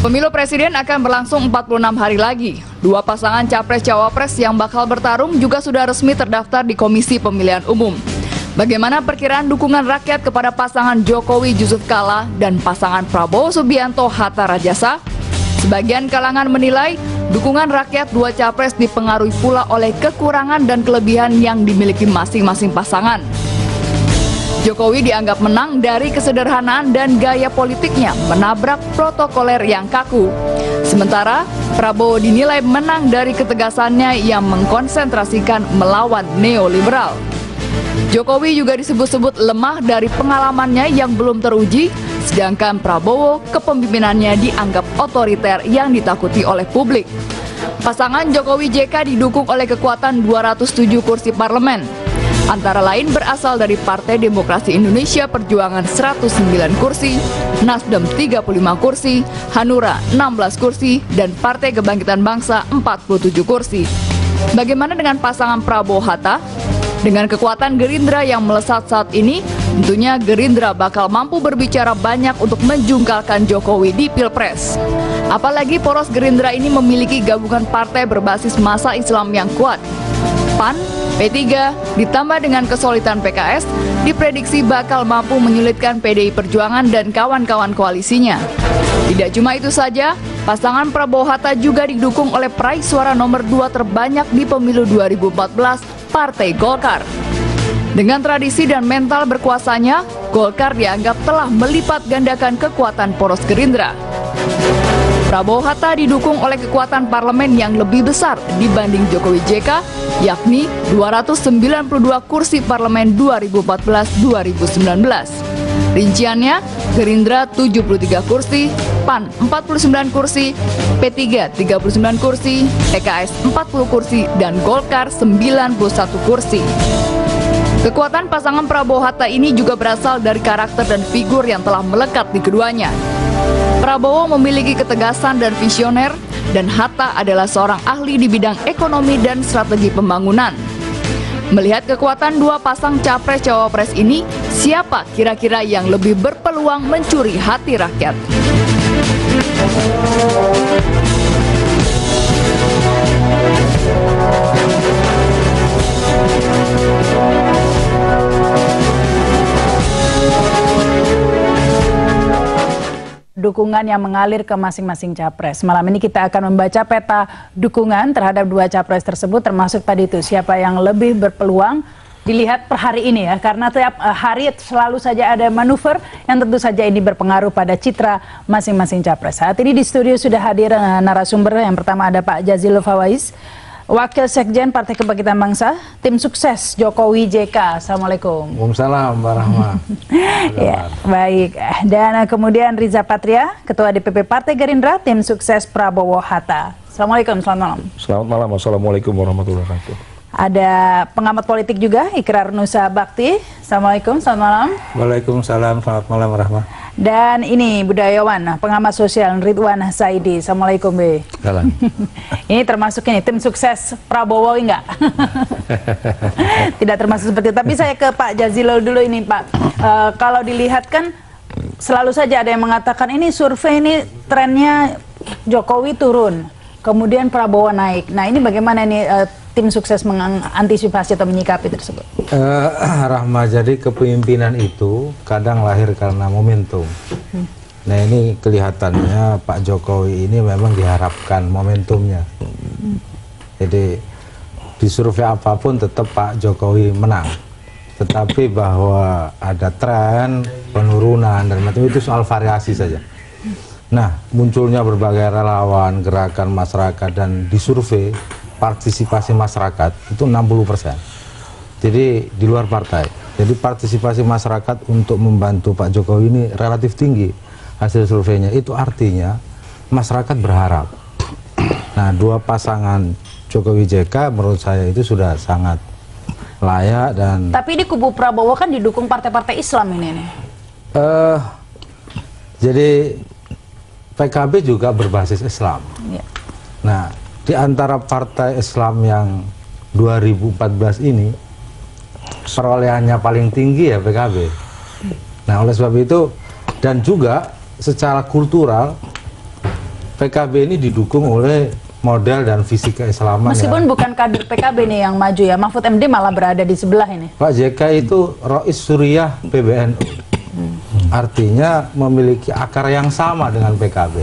Pemilu presiden akan berlangsung 46 hari lagi. Dua pasangan capres-cawapres yang bakal bertarung juga sudah resmi terdaftar di Komisi Pemilihan Umum. Bagaimana perkiraan dukungan rakyat kepada pasangan Jokowi Yusuf Kala dan pasangan Prabowo Subianto Hatta Rajasa? Sebagian kalangan menilai dukungan rakyat dua capres dipengaruhi pula oleh kekurangan dan kelebihan yang dimiliki masing-masing pasangan. Jokowi dianggap menang dari kesederhanaan dan gaya politiknya menabrak protokoler yang kaku. Sementara Prabowo dinilai menang dari ketegasannya yang mengkonsentrasikan melawan neoliberal. Jokowi juga disebut-sebut lemah dari pengalamannya yang belum teruji, sedangkan Prabowo kepemimpinannya dianggap otoriter yang ditakuti oleh publik. Pasangan Jokowi JK didukung oleh kekuatan 207 kursi parlemen. Antara lain berasal dari Partai Demokrasi Indonesia Perjuangan 109 kursi, Nasdem 35 kursi, Hanura 16 kursi, dan Partai Kebangkitan Bangsa 47 kursi. Bagaimana dengan pasangan Prabowo Hatta? Dengan kekuatan Gerindra yang melesat saat ini, tentunya Gerindra bakal mampu berbicara banyak untuk menjungkalkan Jokowi di Pilpres. Apalagi poros Gerindra ini memiliki gabungan partai berbasis massa Islam yang kuat. PAN, P3, ditambah dengan kesulitan PKS, diprediksi bakal mampu menyulitkan PDI Perjuangan dan kawan-kawan koalisinya. Tidak cuma itu saja, pasangan Prabowo Hatta juga didukung oleh peraih suara nomor 2 terbanyak di pemilu 2014, Partai Golkar. Dengan tradisi dan mental berkuasanya, Golkar dianggap telah melipat gandakan kekuatan poros Gerindra. Prabowo Hatta didukung oleh kekuatan parlemen yang lebih besar dibanding Jokowi JK, yakni 292 kursi parlemen 2014-2019. Rinciannya, Gerindra 73 kursi, PAN 49 kursi, P3 39 kursi, PKS 40 kursi, dan Golkar 91 kursi. Kekuatan pasangan Prabowo Hatta ini juga berasal dari karakter dan figur yang telah melekat di keduanya. Prabowo memiliki ketegasan dan visioner, dan Hatta adalah seorang ahli di bidang ekonomi dan strategi pembangunan. Melihat kekuatan dua pasang capres-cawapres ini, siapa kira-kira yang lebih berpeluang mencuri hati rakyat? Dukungan yang mengalir ke masing-masing capres. Malam ini kita akan membaca peta dukungan terhadap dua capres tersebut, termasuk tadi itu siapa yang lebih berpeluang dilihat per hari ini ya, karena tiap hari selalu saja ada manuver yang tentu saja ini berpengaruh pada citra masing-masing capres. Saat ini di studio sudah hadir narasumber. Yang pertama ada Pak Jazilul Fawais, Wakil Sekjen Partai Kebangkitan Bangsa, tim sukses Jokowi JK. Assalamualaikum. Waalaikumsalam Mbak Rahma. Ya, baik. Dan kemudian Riza Patria, Ketua DPP Partai Gerindra, tim sukses Prabowo Hatta. Assalamualaikum, selamat malam. Selamat malam, Assalamualaikum warahmatullahi wabarakatuh. Ada pengamat politik juga, Ikrar Nusa Bakti. Assalamualaikum, selamat malam. Waalaikumsalam, selamat malam Rahma. Dan ini budayawan, pengamat sosial Ridwan Saidi. Assalamualaikum, B. Salam. Ini termasuk ini tim sukses Prabowo enggak? Tidak termasuk seperti itu. Tapi saya ke Pak Jazilul dulu ini, Pak. Kalau dilihat kan selalu saja ada yang mengatakan ini survei ini trennya Jokowi turun, kemudian Prabowo naik. Nah, ini bagaimana ini tim sukses mengantisipasi atau menyikapi tersebut? Rahma, jadi kepemimpinan itu kadang lahir karena momentum. Nah, ini kelihatannya Pak Jokowi ini memang diharapkan momentumnya. Jadi di survei apapun tetap Pak Jokowi menang. Tetapi bahwa ada tren penurunan dan macam itu soal variasi saja. Nah, munculnya berbagai relawan, gerakan masyarakat, dan di survei partisipasi masyarakat itu 60%. Jadi di luar partai. Jadi partisipasi masyarakat untuk membantu Pak Jokowi ini relatif tinggi hasil surveinya. Itu artinya masyarakat berharap. Nah, dua pasangan Jokowi JK menurut saya itu sudah sangat layak. Dan tapi di kubu Prabowo kan didukung partai-partai Islam ini nih. Jadi PKB juga berbasis Islam. Ya. Nah, di antara partai Islam yang 2014 ini perolehannya paling tinggi ya PKB. Nah, oleh sebab itu, dan juga secara kultural PKB ini didukung oleh model dan visi keislaman. Meskipun bukan kader PKB nih yang maju ya, Mahfud MD malah berada di sebelah ini. Pak JK itu Rois Suriah PBNU, artinya memiliki akar yang sama dengan PKB.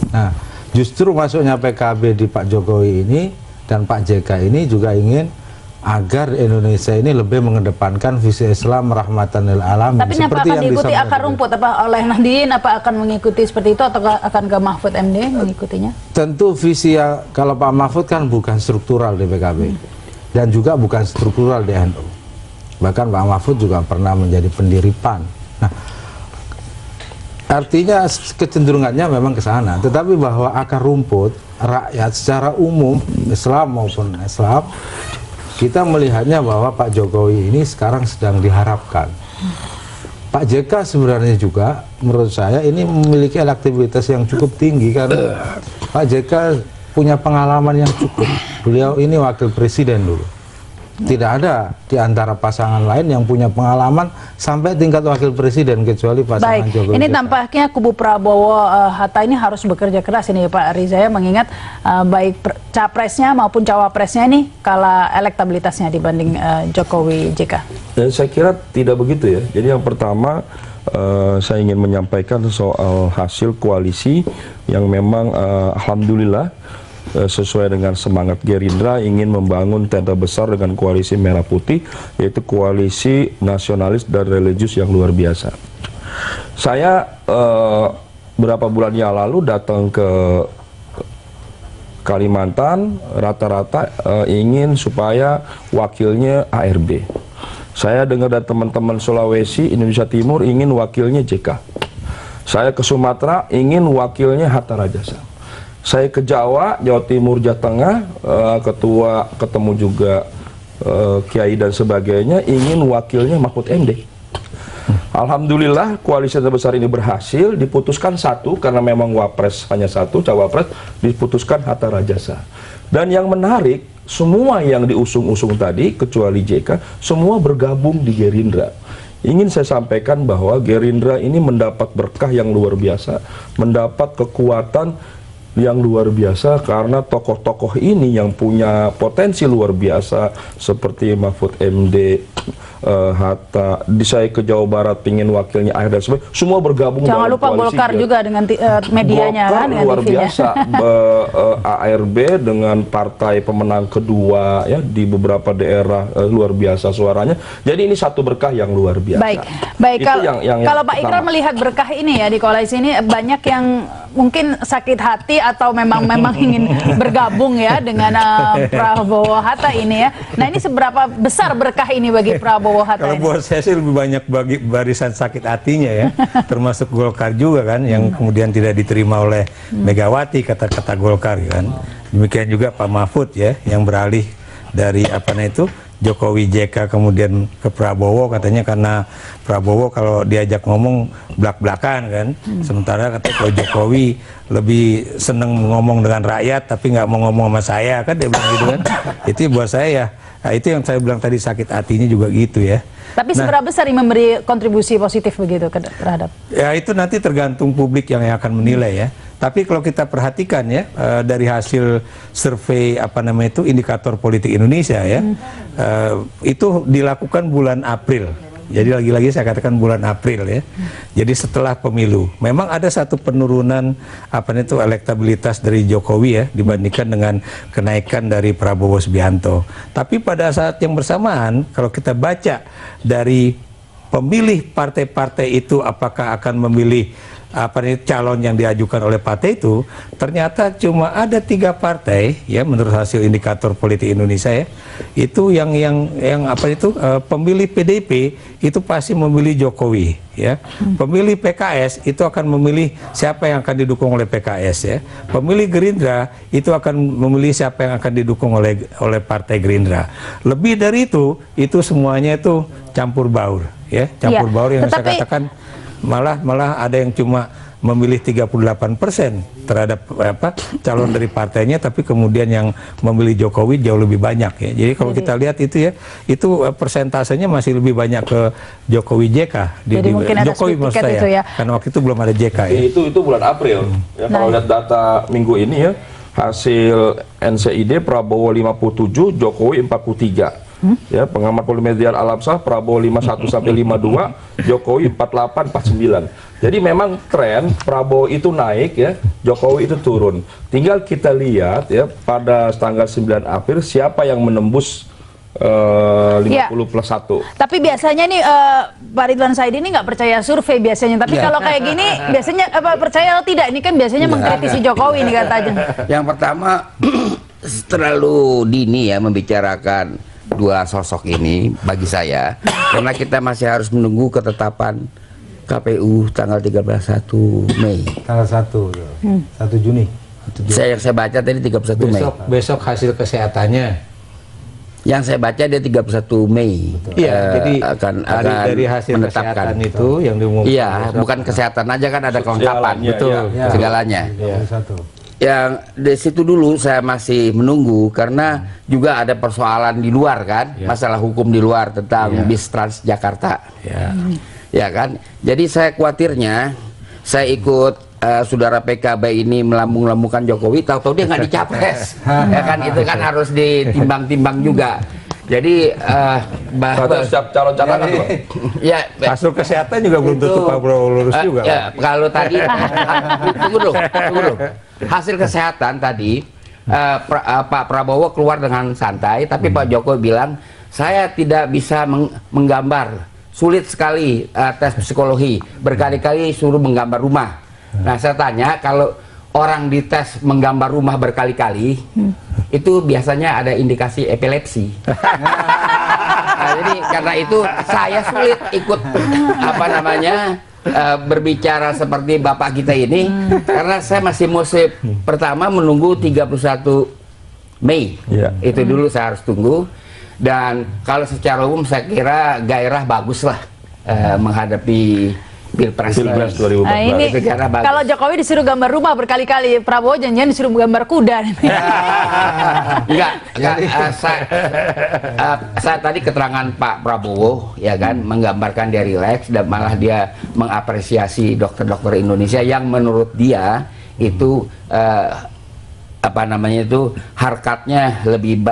Nah, justru masuknya PKB di Pak Jokowi ini dan Pak JK ini juga ingin agar Indonesia ini lebih mengedepankan visi Islam rahmatan lil alamin. Tapi apa akan diikuti akar rumput apa oleh Nahdien, apa akan mengikuti seperti itu atau akan ke Mahfud MD mengikutinya? Tentu visi ya, kalau Pak Mahfud kan bukan struktural di PKB dan juga bukan struktural di NU. Bahkan Pak Mahfud juga pernah menjadi pendiri PAN. Nah, artinya kecenderungannya memang ke sana. Tetapi bahwa akar rumput rakyat secara umum Islam maupun Islam, kita melihatnya bahwa Pak Jokowi ini sekarang sedang diharapkan. Pak JK sebenarnya juga menurut saya ini memiliki elektabilitas yang cukup tinggi karena Pak JK punya pengalaman yang cukup. Beliau ini wakil presiden dulu. Tidak ada di antara pasangan lain yang punya pengalaman sampai tingkat wakil presiden kecuali pasangan Jokowi. Ini tampaknya kubu Prabowo Hatta ini harus bekerja keras ini Pak Riza ya, mengingat baik capresnya maupun cawapresnya ini kalah elektabilitasnya dibanding Jokowi JK. Saya kira tidak begitu ya. Jadi yang pertama saya ingin menyampaikan soal hasil koalisi yang memang alhamdulillah sesuai dengan semangat Gerindra ingin membangun tenda besar dengan koalisi merah putih, yaitu koalisi nasionalis dan religius yang luar biasa. Saya berapa bulan yang lalu datang ke Kalimantan, rata-rata ingin supaya wakilnya ARB. Saya dengar dari teman-teman Sulawesi, Indonesia Timur ingin wakilnya JK. Saya ke Sumatera ingin wakilnya Hatta Rajasa. Saya ke Jawa, Jawa Timur, Jawa Tengah, ketua ketemu juga kiai dan sebagainya, ingin wakilnya Mahfud MD. Alhamdulillah koalisi terbesar ini berhasil, diputuskan satu karena memang wapres hanya satu, cawapres diputuskan Hatta Rajasa. Dan yang menarik, semua yang diusung-usung tadi kecuali JK, semua bergabung di Gerindra. Ingin saya sampaikan bahwa Gerindra ini mendapat berkah yang luar biasa, mendapat kekuatan yang luar biasa karena tokoh-tokoh ini yang punya potensi luar biasa seperti Mahfud MD, Hatta, saya ke Jawa Barat pingin wakilnya AR dan sebagainya, semua bergabung. Jangan lupa Golkar juga dengan medianya Golkar kan, dengan luar biasa, ARB dengan partai pemenang kedua ya di beberapa daerah luar biasa suaranya. Jadi ini satu berkah yang luar biasa. Baik. Kalau Pak Ikrar pertama melihat berkah ini ya di koalisi ini, banyak yang mungkin sakit hati atau memang ingin bergabung ya dengan Prabowo Hatta ini ya. Nah, ini seberapa besar berkah ini bagi Prabowo Hatta? Kalau buat saya sih lebih banyak bagi barisan sakit hatinya ya, termasuk Golkar juga kan, yang kemudian tidak diterima oleh Megawati kata-kata Golkar kan. Demikian juga Pak Mahfud ya, yang beralih dari Jokowi JK kemudian ke Prabowo, katanya karena Prabowo kalau diajak ngomong belak-belakan kan, sementara katanya kalau Jokowi lebih seneng ngomong dengan rakyat tapi nggak mau ngomong sama saya kan, dia bilang gitu kan. Itu buat saya ya, nah, itu yang saya bilang tadi, sakit hatinya juga gitu ya. Tapi seberapa besar ini memberi kontribusi positif begitu terhadap? Ya itu nanti tergantung publik yang akan menilai ya. Tapi kalau kita perhatikan ya, dari hasil survei indikator politik Indonesia ya, itu dilakukan bulan April. Jadi lagi-lagi saya katakan bulan April ya. Jadi setelah pemilu, memang ada satu penurunan elektabilitas dari Jokowi ya dibandingkan dengan kenaikan dari Prabowo Subianto. Tapi pada saat yang bersamaan, kalau kita baca dari pemilih partai-partai itu apakah akan memilih calon yang diajukan oleh partai itu, ternyata cuma ada 3 partai ya menurut hasil indikator politik Indonesia ya, itu yang pemilih PDIP itu pasti memilih Jokowi ya, pemilih PKS itu akan memilih siapa yang akan didukung oleh PKS ya, pemilih Gerindra itu akan memilih siapa yang akan didukung oleh partai Gerindra. Lebih dari itu semuanya itu campur baur ya, campur baur yang saya katakan. Malah ada yang cuma memilih 38% terhadap calon dari partainya, tapi kemudian yang memilih Jokowi jauh lebih banyak ya. Jadi kalau kita lihat itu ya, itu persentasenya masih lebih banyak ke Jokowi JK. Jadi mungkin ada Jokowi maksud saya, itu ya. karena waktu itu belum ada JK ya. Itu bulan April. Ya, kalau lihat data minggu ini ya, hasil NCID Prabowo 57, Jokowi 43. Ya, pengamat Polimedian Alamsah Prabowo 51 sampai 52, Jokowi 48 49. Jadi memang tren Prabowo itu naik ya, Jokowi itu turun. Tinggal kita lihat ya pada tanggal 9 April siapa yang menembus 50 plus 1. Tapi biasanya nih Pak Ridwan Saidi ini nggak percaya survei biasanya. Tapi kalau kayak gini biasanya percaya atau tidak? Ini kan biasanya mengkritisi Jokowi nih katanya. Yang pertama terlalu dini ya membicarakan dua sosok ini bagi saya, karena kita masih harus menunggu ketetapan KPU tanggal 13 Mei. Tanggal 1 Juni. Yang saya baca tadi 31 Mei. Besok hasil kesehatannya. Yang saya baca dia 31 Mei. Iya, jadi akan dari hasil kesehatan itu yang diumumkan. Iya, bukan kesehatan aja kan ada kelengkapan, betul, segalanya. Yang di situ dulu saya masih menunggu karena juga ada persoalan di luar kan, masalah hukum di luar tentang bis Transjakarta. Ya kan, jadi saya khawatirnya saya ikut saudara PKB ini melambung-lambungkan Jokowi, tahu-tahu dia nggak dicapres. Ya kan, itu kan harus ditimbang-timbang juga. Jadi setiap calon cadangan ya, hasil kesehatan juga belum tentu Pak Prabowo lulus juga. Ya, kalau tadi tunggu dulu. Hasil kesehatan tadi Pak Prabowo keluar dengan santai, tapi Pak Jokowi bilang saya tidak bisa menggambar, sulit sekali tes psikologi, berkali-kali suruh menggambar rumah. Nah saya tanya, kalau orang dites menggambar rumah berkali-kali, itu biasanya ada indikasi epilepsi. Nah, jadi karena itu saya sulit ikut berbicara seperti bapak kita ini, karena saya masih musim pertama menunggu 31 Mei. Itu dulu saya harus tunggu. Dan kalau secara umum saya kira gairah bagus lah menghadapi Pilpres 2014. Nah, ini kalau Jokowi disuruh gambar rumah berkali-kali, Prabowo jangan disuruh gambar kuda. Enggak, saya tadi keterangan Pak Prabowo ya kan, menggambarkan dia rileks dan malah dia mengapresiasi dokter-dokter Indonesia yang menurut dia itu harkatnya lebih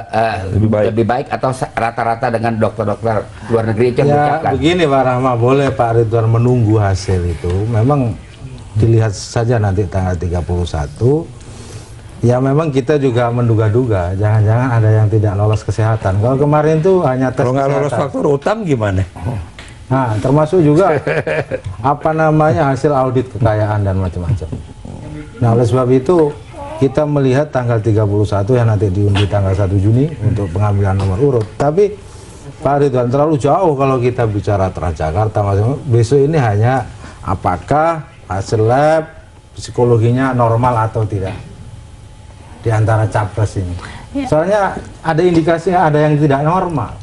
baik atau rata-rata dengan dokter-dokter luar negeri itu ya, begini Pak Rahma, boleh Pak Ridwan menunggu hasil itu, memang dilihat saja nanti tanggal 31. Ya memang kita juga menduga-duga jangan-jangan ada yang tidak lolos kesehatan. Kalau kemarin tuh hanya tes kalau nggak lolos faktor utang gimana? Nah, termasuk juga hasil audit kekayaan dan macam-macam. Nah, oleh sebab itu kita melihat tanggal 31 yang nanti diundi tanggal 1 Juni untuk pengambilan nomor urut. Tapi Pak Ridwan, terlalu jauh kalau kita bicara Transjakarta. Besok ini hanya apakah hasil lab psikologinya normal atau tidak di antara capres ini. Soalnya ada indikasi ada yang tidak normal.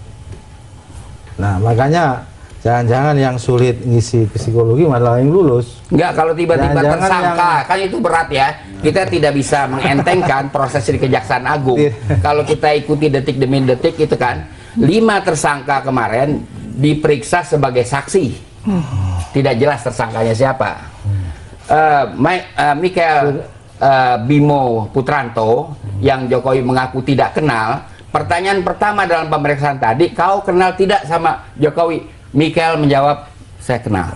Nah makanya jangan-jangan yang sulit ngisi psikologi malah yang lulus. Enggak, kalau tiba-tiba tersangka kan itu berat ya. Kita tidak bisa mengentengkan proses di Kejaksaan Agung. Kalau kita ikuti detik demi detik itu kan, 5 tersangka kemarin diperiksa sebagai saksi. Tidak jelas tersangkanya siapa. Michael Bimo Putranto yang Jokowi mengaku tidak kenal. Pertanyaan pertama dalam pemeriksaan tadi, kau kenal tidak sama Jokowi? Michael menjawab, saya kenal.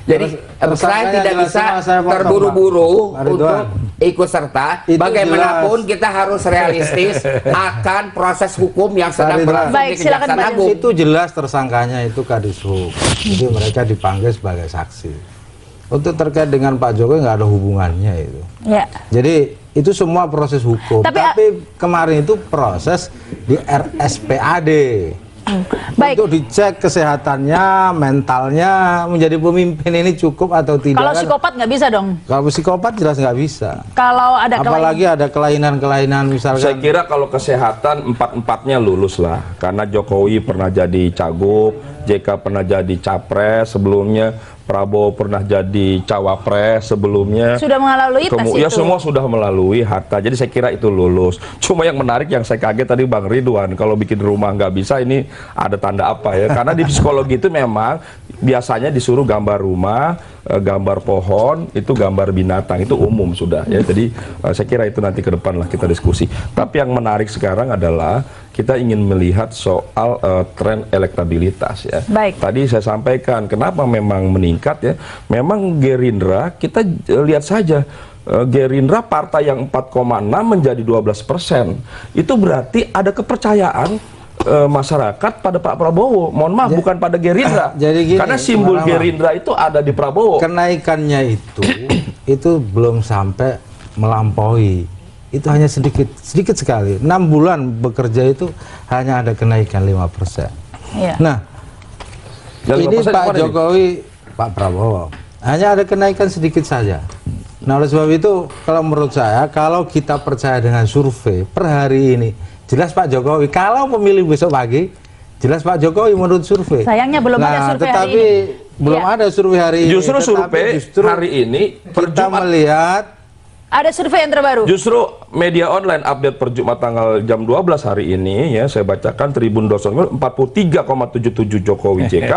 Jadi saya tidak bisa terburu-buru untuk ikut serta. Bagaimanapun kita harus realistis akan proses hukum yang sedang berlangsung di Kejaksaan Agung. Itu jelas tersangkanya itu Kadishub. Jadi mereka dipanggil sebagai saksi. Untuk terkait dengan Pak Jokowi nggak ada hubungannya itu. Ya. Jadi itu semua proses hukum. Tapi kemarin itu proses di RSPAD. Baik. Untuk dicek kesehatannya, mentalnya, menjadi pemimpin ini cukup atau tidak. Kalau psikopat nggak bisa dong. Kalau psikopat jelas nggak bisa. Kalau ada apalagi ada kelainan-kelainan misalkan. Saya kira kalau kesehatan 4-4-nya lulus lah, karena Jokowi pernah jadi cagup, JK pernah jadi capres sebelumnya, Prabowo pernah jadi cawapres sebelumnya. Sudah melalui tes itu? Ya semua sudah melalui Hatta. Jadi saya kira itu lulus. Cuma yang menarik yang saya kaget tadi Bang Ridwan, kalau bikin rumah nggak bisa ini ada tanda apa ya? Karena di psikologi itu memang biasanya disuruh gambar rumah, gambar pohon, itu gambar binatang, itu umum sudah ya. Jadi saya kira itu nanti ke depan lah kita diskusi. Tapi yang menarik sekarang adalah kita ingin melihat soal tren elektabilitas ya. Baik. Tadi saya sampaikan kenapa memang meningkat ya. Memang Gerindra kita lihat saja Gerindra partai yang 4,6 menjadi 12%. Itu berarti ada kepercayaan masyarakat pada Pak Prabowo. Mohon maaf bukan pada Gerindra. Jadi gini, karena simbol Gerindra itu ada di Prabowo. Kenaikannya itu belum sampai melampaui. Itu hanya sedikit sekali. 6 bulan bekerja itu hanya ada kenaikan 5%. Iya. Nah, ini Pak Jokowi, Pak Prabowo hanya ada kenaikan sedikit saja. Nah, oleh sebab itu kalau menurut saya, kalau kita percaya dengan survei per hari ini, jelas Pak Jokowi. Kalau pemilih besok pagi, jelas Pak Jokowi menurut survei. Sayangnya belum ada survei hari ini. Belum ada survei hari ini. Justru survei hari ini kita melihat ada survei yang terbaru. Justru media online update per Jumat tanggal jam 12 hari ini ya, saya bacakan Tribun.com 43,77 Jokowi JK,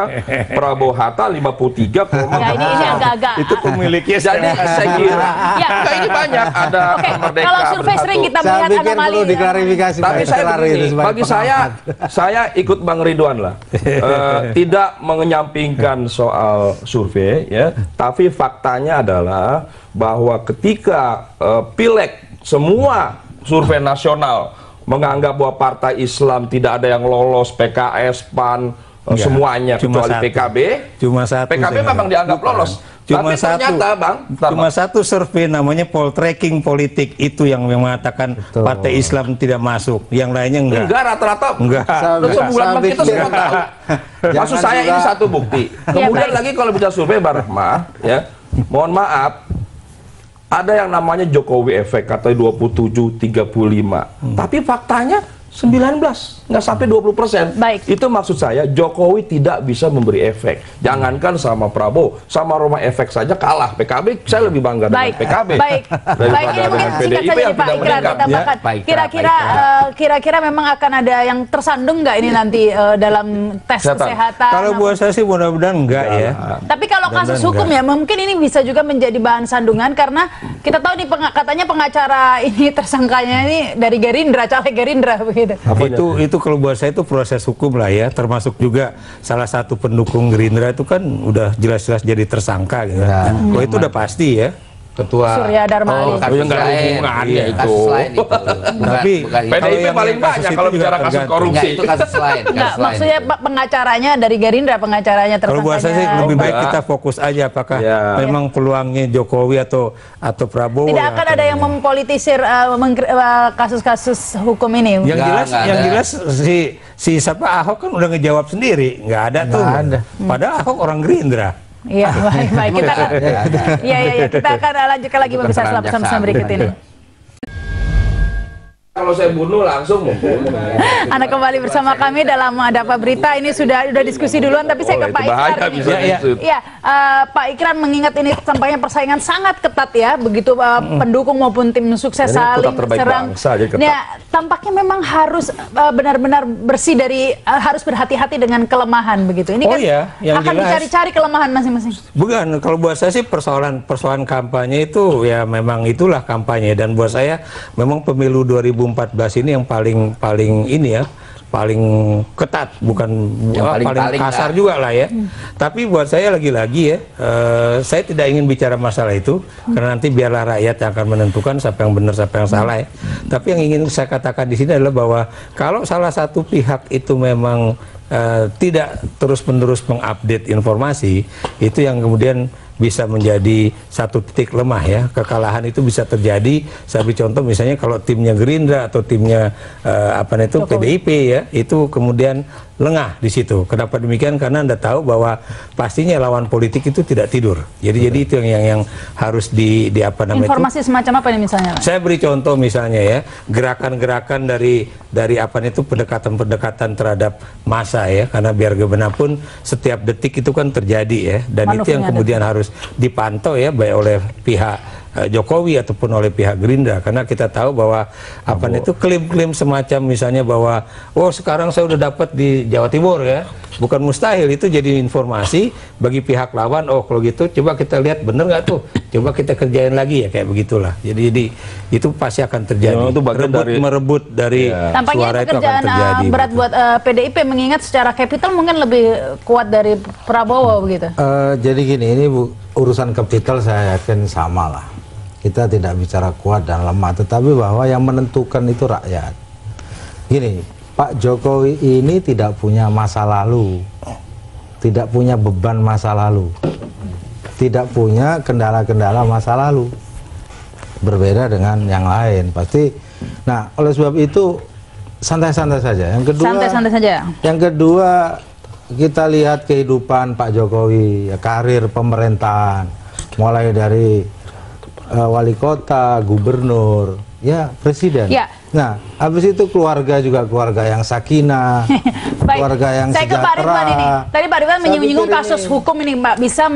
Prabowo Hatta 53. Ya, ini agak-agak. Itu pemiliknya. Jadi saya kira Ya. ini banyak ada Merdeka. Kalau survei sering kita saya melihat pikir anomali. perlu diklarifikasi. Tapi saya begini, bagi saya ikut Bang Ridwan lah. Tidak menyampingkan soal survei ya, tapi faktanya adalah bahwa ketika pileg semua survei nasional menganggap bahwa partai Islam tidak ada yang lolos, PKS, PAN, semuanya kecuali satu. PKB. Cuma satu. PKB memang dianggap lolos. Cuma tapi satu, ternyata Bang, cuma satu survei namanya poll tracking politik itu yang mengatakan partai Islam tidak masuk, yang lainnya enggak. Enggak, rata-rata enggak. Sebulan Bang, kita semua tahu. Maksud saya ini satu bukti. Kemudian lagi kalau bicara survei Bang Rahma, ya, mohon maaf, ada yang namanya Jokowi efek, katanya 27-35. Tapi faktanya 19, nggak sampai 20%. Baik. Itu maksud saya, Jokowi tidak bisa memberi efek. Jangankan sama Prabowo, sama Roma efek saja kalah. PKB, saya lebih bangga dengan PKB. Baik, ini mungkin singkat saja nih Pak Ikrar, kita bahkan kira-kira memang akan ada yang tersandung nggak ini nanti dalam tes kesehatan? Kalau buat saya sih mudah-mudahan enggak ya. Tapi kalau kasus hukum ya mungkin ini bisa juga menjadi bahan sandungan karena kita tahu nih katanya pengacara ini tersangkanya ini dari Gerindra, caleg Gerindra begitu. Itu kalau buat saya itu proses hukum lah ya, termasuk juga salah satu pendukung Gerindra itu kan udah jelas-jelas jadi tersangka gitu. Oh itu udah pasti ya. Ketua Surya Dharma Ali. yang nggak ada hubungannya itu. Tapi PDIP paling banyak kalau bicara kasus korupsi. Itu kasus lain. Enggak, maksudnya pengacaranya dari Gerindra, pengacaranya tersangkanya. Kalau buat saya sih lebih baik kita fokus aja apakah memang peluangnya Jokowi atau Prabowo. Tidak akan ada yang mempolitisir kasus-kasus hukum ini. Yang jelas si siapa Ahok kan udah ngejawab sendiri, nggak ada tuh. Padahal Ahok orang Gerindra. Iya, baik. Kita akan lanjutkan lagi pemirsa setelah pesan-pesan berikut ini. Kalau saya bunuh langsung membunuh. Anda kembali bersama kami dalam Ada Apa Berita. Ini sudah diskusi duluan, tapi saya ke Pak Ikrar. Iya, Pak Ikrar mengingat ini tampaknya persaingan sangat ketat ya, begitu pendukung maupun tim sukses saling serang. Nah, tampaknya memang harus benar-benar bersih dari, harus berhati-hati dengan kelemahan begitu. Ini kan akan dicari-cari kelemahan masing-masing. Bukan, kalau buat saya sih persoalan kampanye itu ya memang itulah kampanye, dan buat saya memang pemilu 2014 ini yang paling ini ya, paling ketat, bukan paling kasar juga lah ya. Tapi buat saya lagi-lagi ya, saya tidak ingin bicara masalah itu karena nanti biarlah rakyat yang akan menentukan siapa yang benar siapa yang salah ya. Tapi yang ingin saya katakan di sini adalah bahwa kalau salah satu pihak itu memang tidak terus-menerus mengupdate informasi, itu yang kemudian bisa menjadi satu titik lemah ya. Kekalahan itu bisa terjadi. Saya beri contoh misalnya kalau timnya Gerindra atau timnya PDIP ya, itu kemudian lengah di situ. Kenapa demikian? Karena Anda tahu bahwa pastinya lawan politik itu tidak tidur. Jadi itu yang harus di apa namanya informasi itu, semacam apa nih misalnya? Saya beri contoh misalnya ya, gerakan-gerakan dari apa itu pendekatan-pendekatan terhadap massa ya, karena biar bagaimanapun setiap detik itu kan terjadi ya, dan itu yang kemudian harus dipantau ya, baik oleh pihak Jokowi ataupun oleh pihak Gerindra, karena kita tahu bahwa apa itu klaim-klaim semacam misalnya bahwa oh sekarang saya udah dapat di Jawa Timur ya, bukan mustahil itu jadi informasi bagi pihak lawan. Oh kalau gitu coba kita lihat bener nggak tuh, coba kita kerjain lagi ya, kayak begitulah. Jadi itu pasti akan terjadi. Itu merebut dari tampaknya suara itu itu akan terjadi. Berat buat PDIP, mengingat secara kapital mungkin lebih kuat dari Prabowo begitu. Jadi gini, ini urusan kapital saya yakin sama lah. Kita tidak bicara kuat dan lemah, tetapi bahwa yang menentukan itu rakyat. Gini, Pak Jokowi ini tidak punya masa lalu, tidak punya beban masa lalu, tidak punya kendala-kendala masa lalu, berbeda dengan yang lain pasti. Nah, oleh sebab itu santai-santai saja. Yang kedua, santai-santai saja. Yang kedua, kita lihat kehidupan Pak Jokowi, ya, karir pemerintahan, mulai dari wali kota, gubernur, ya presiden. Ya. Nah, habis itu keluarga juga keluarga yang sakinah, keluarga yang saya sejahtera. Ke Pak Ridwan ini. Tadi Pak Ridwan menyinggung kasus hukum ini, Mbak, bisa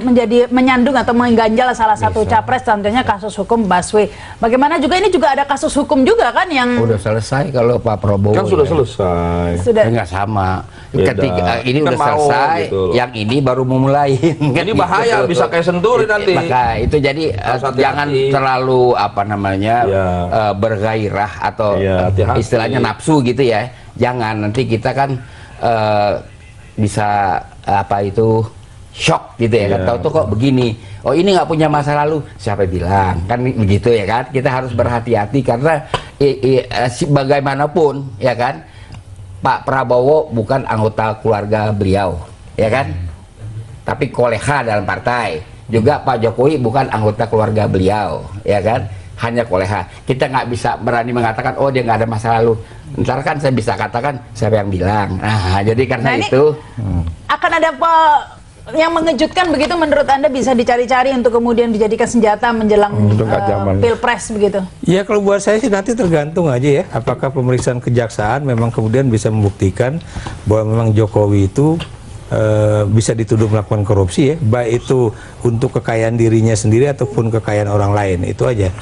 menjadi menyandung atau mengganjal salah satu capres, contohnya kasus hukum Baswe. Bagaimana juga ini juga ada kasus hukum juga kan yang udah selesai kalau Pak Prabowo kan sudah selesai. Sudah nggak sama. Beda. Ketika ini Kan udah selesai, gitu. Yang ini baru memulai. Jadi bahaya, bisa kayak Senturi nanti. Maka itu jadi jangan terlalu apa namanya bergairah atau istilahnya nafsu gitu ya. Jangan, nanti kita kan bisa apa itu shock gitu ya kan, tahu tuh kok begini, oh ini nggak punya masa lalu, siapa bilang kan begitu ya kan. Kita harus berhati-hati karena bagaimanapun ya kan, Pak Prabowo bukan anggota keluarga beliau ya kan, tapi kolega dalam partai. Juga Pak Jokowi bukan anggota keluarga beliau ya kan, hanya kolega. Kita nggak bisa berani mengatakan oh dia nggak ada masa lalu. Ntar kan saya bisa katakan siapa yang bilang. Nah jadi karena itu akan ada apa yang mengejutkan begitu menurut Anda, bisa dicari-cari untuk kemudian dijadikan senjata menjelang pilpres begitu? Ya kalau buat saya sih nanti tergantung aja ya, apakah pemeriksaan kejaksaan memang kemudian bisa membuktikan bahwa memang Jokowi itu bisa dituduh melakukan korupsi ya, baik itu untuk kekayaan dirinya sendiri ataupun kekayaan orang lain, itu aja.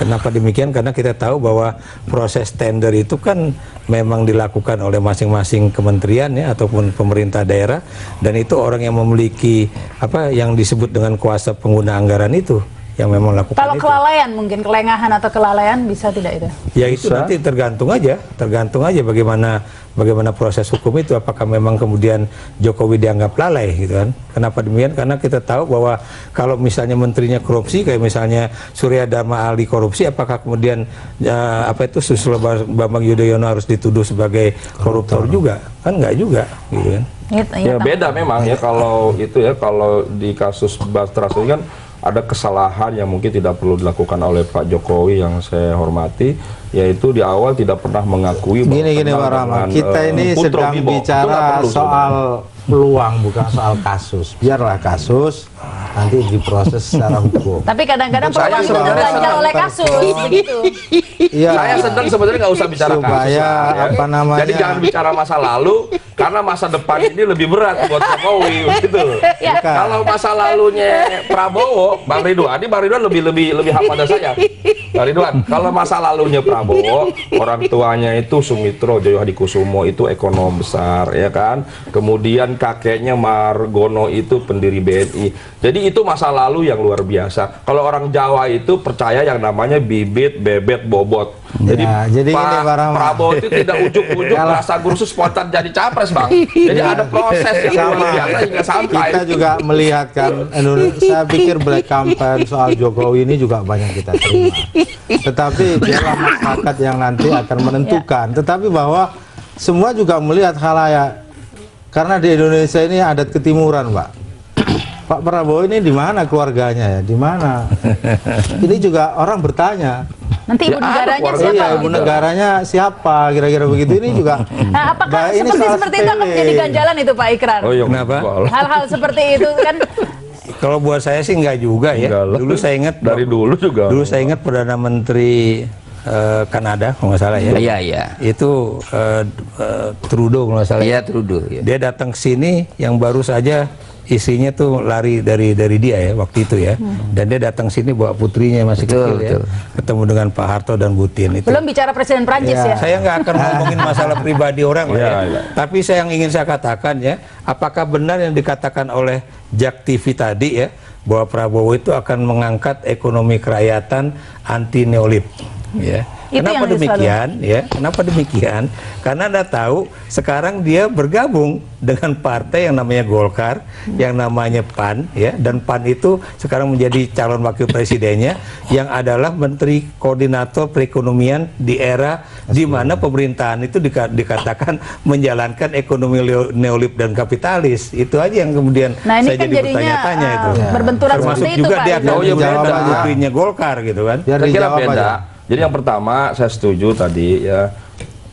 Kenapa demikian? Karena kita tahu bahwa proses tender itu kan memang dilakukan oleh masing-masing kementerian ya ataupun pemerintah daerah, dan itu orang yang memiliki apa yang disebut dengan kuasa pengguna anggaran itu yang memang lakukan. Kalau kelalaian, mungkin kelengahan atau kelalaian bisa tidak itu? Ya itu nanti tergantung aja bagaimana proses hukum itu, apakah memang kemudian Jokowi dianggap lalai gitu kan. Kenapa demikian? Karena kita tahu bahwa kalau misalnya menterinya korupsi, kayak misalnya Surya Dharma Ali korupsi, apakah kemudian apa itu Susilo Bambang Yudhoyono harus dituduh sebagai koruptor juga? Kan enggak juga gitu kan. Ya beda memang ya kalau itu ya, kalau di kasus Bastras ini kan ada kesalahan yang mungkin tidak perlu dilakukan oleh Pak Jokowi yang saya hormati, yaitu di awal tidak pernah mengakui gini Pak Rama, kita ini sedang bicara soal peluang, bukan soal kasus. Biarlah kasus nanti diproses secara hukum. Tapi kadang-kadang peluang itu terganjal oleh kasus begitu. Iya. Saya sedang sebenarnya nggak usah bicara supaya kasus. apa namanya? Jadi jangan bicara masa lalu, karena masa depan ini lebih berat buat Jokowi gitu. Kalau masa lalunya Prabowo, Bang Ridwan lebih hafal dari saya. Bang Ridwan, kalau masa lalunya Prabowo, orang tuanya itu Sumitro Joyo Hadikusumo itu ekonom besar ya kan. Kemudian kakeknya Margono itu pendiri BNI. Jadi itu masa lalu yang luar biasa. Kalau orang Jawa itu percaya yang namanya bibit, bebet, bobot. Jadi, jadi Pak Prabowo itu tidak ujuk-ujuk rasa kursus spontan jadi capres, Bang. Jadi ada proses yang luar biasa hingga sampai. Kita juga melihat kan, saya pikir black campaign soal Jokowi ini juga banyak kita terima. Tetapi biarlah masyarakat yang nanti akan menentukan. Tetapi bahwa semua juga melihat khalayak. Karena di Indonesia ini adat ketimuran, Pak. Pak Prabowo ini di mana keluarganya ya? Di mana? Ini juga orang bertanya. Nanti ibu negaranya keluarga siapa? Iya, ibu gitu? negaranya siapa? Kira-kira begitu ini juga. Nah, apakah ini seperti itu akan menjadi ganjalan itu Pak Ikrar? Oh iya, Kenapa? Hal-hal seperti itu kan Kalau buat saya sih enggak juga ya. Enggak lah. Dulu saya ingat Dari dulu juga. Dulu saya ingat Perdana Menteri Kanada kalau nggak salah ya. Iya, iya. Itu Trudeau kalau nggak salah. Iya, Trudeau. Iya. Dia datang ke sini yang baru saja isinya tuh lari dari dia ya waktu itu ya. Dan dia datang sini bawa putrinya masih Betul, kecil ya. betul. Ketemu dengan Pak Harto dan Bu Tien itu. belum bicara Presiden Prancis ya. Saya nggak akan ngomongin masalah pribadi orang lah ya. Iya. Tapi yang ingin saya katakan ya, apakah benar yang dikatakan oleh Jak TV tadi ya, bahwa Prabowo itu akan mengangkat ekonomi kerakyatan anti neolib ya. Itu Kenapa yang demikian ya? Kenapa demikian? Karena Anda tahu sekarang dia bergabung dengan partai yang namanya Golkar, yang namanya PAN ya, dan PAN itu sekarang menjadi calon wakil presidennya yang adalah Menteri Koordinator Perekonomian di era di mana pemerintahan itu dikatakan menjalankan ekonomi neolib dan kapitalis. Itu aja yang kemudian Nah, ini saya kan jadi jadinya bertanya itu. berbenturan Termasuk seperti itu juga Pak dia Ikrar. akan Oh, iya, dan jawab aja. putrinya Golkar gitu kan. Biar Saya kira dijawab beda. aja. Jadi yang pertama saya setuju tadi ya,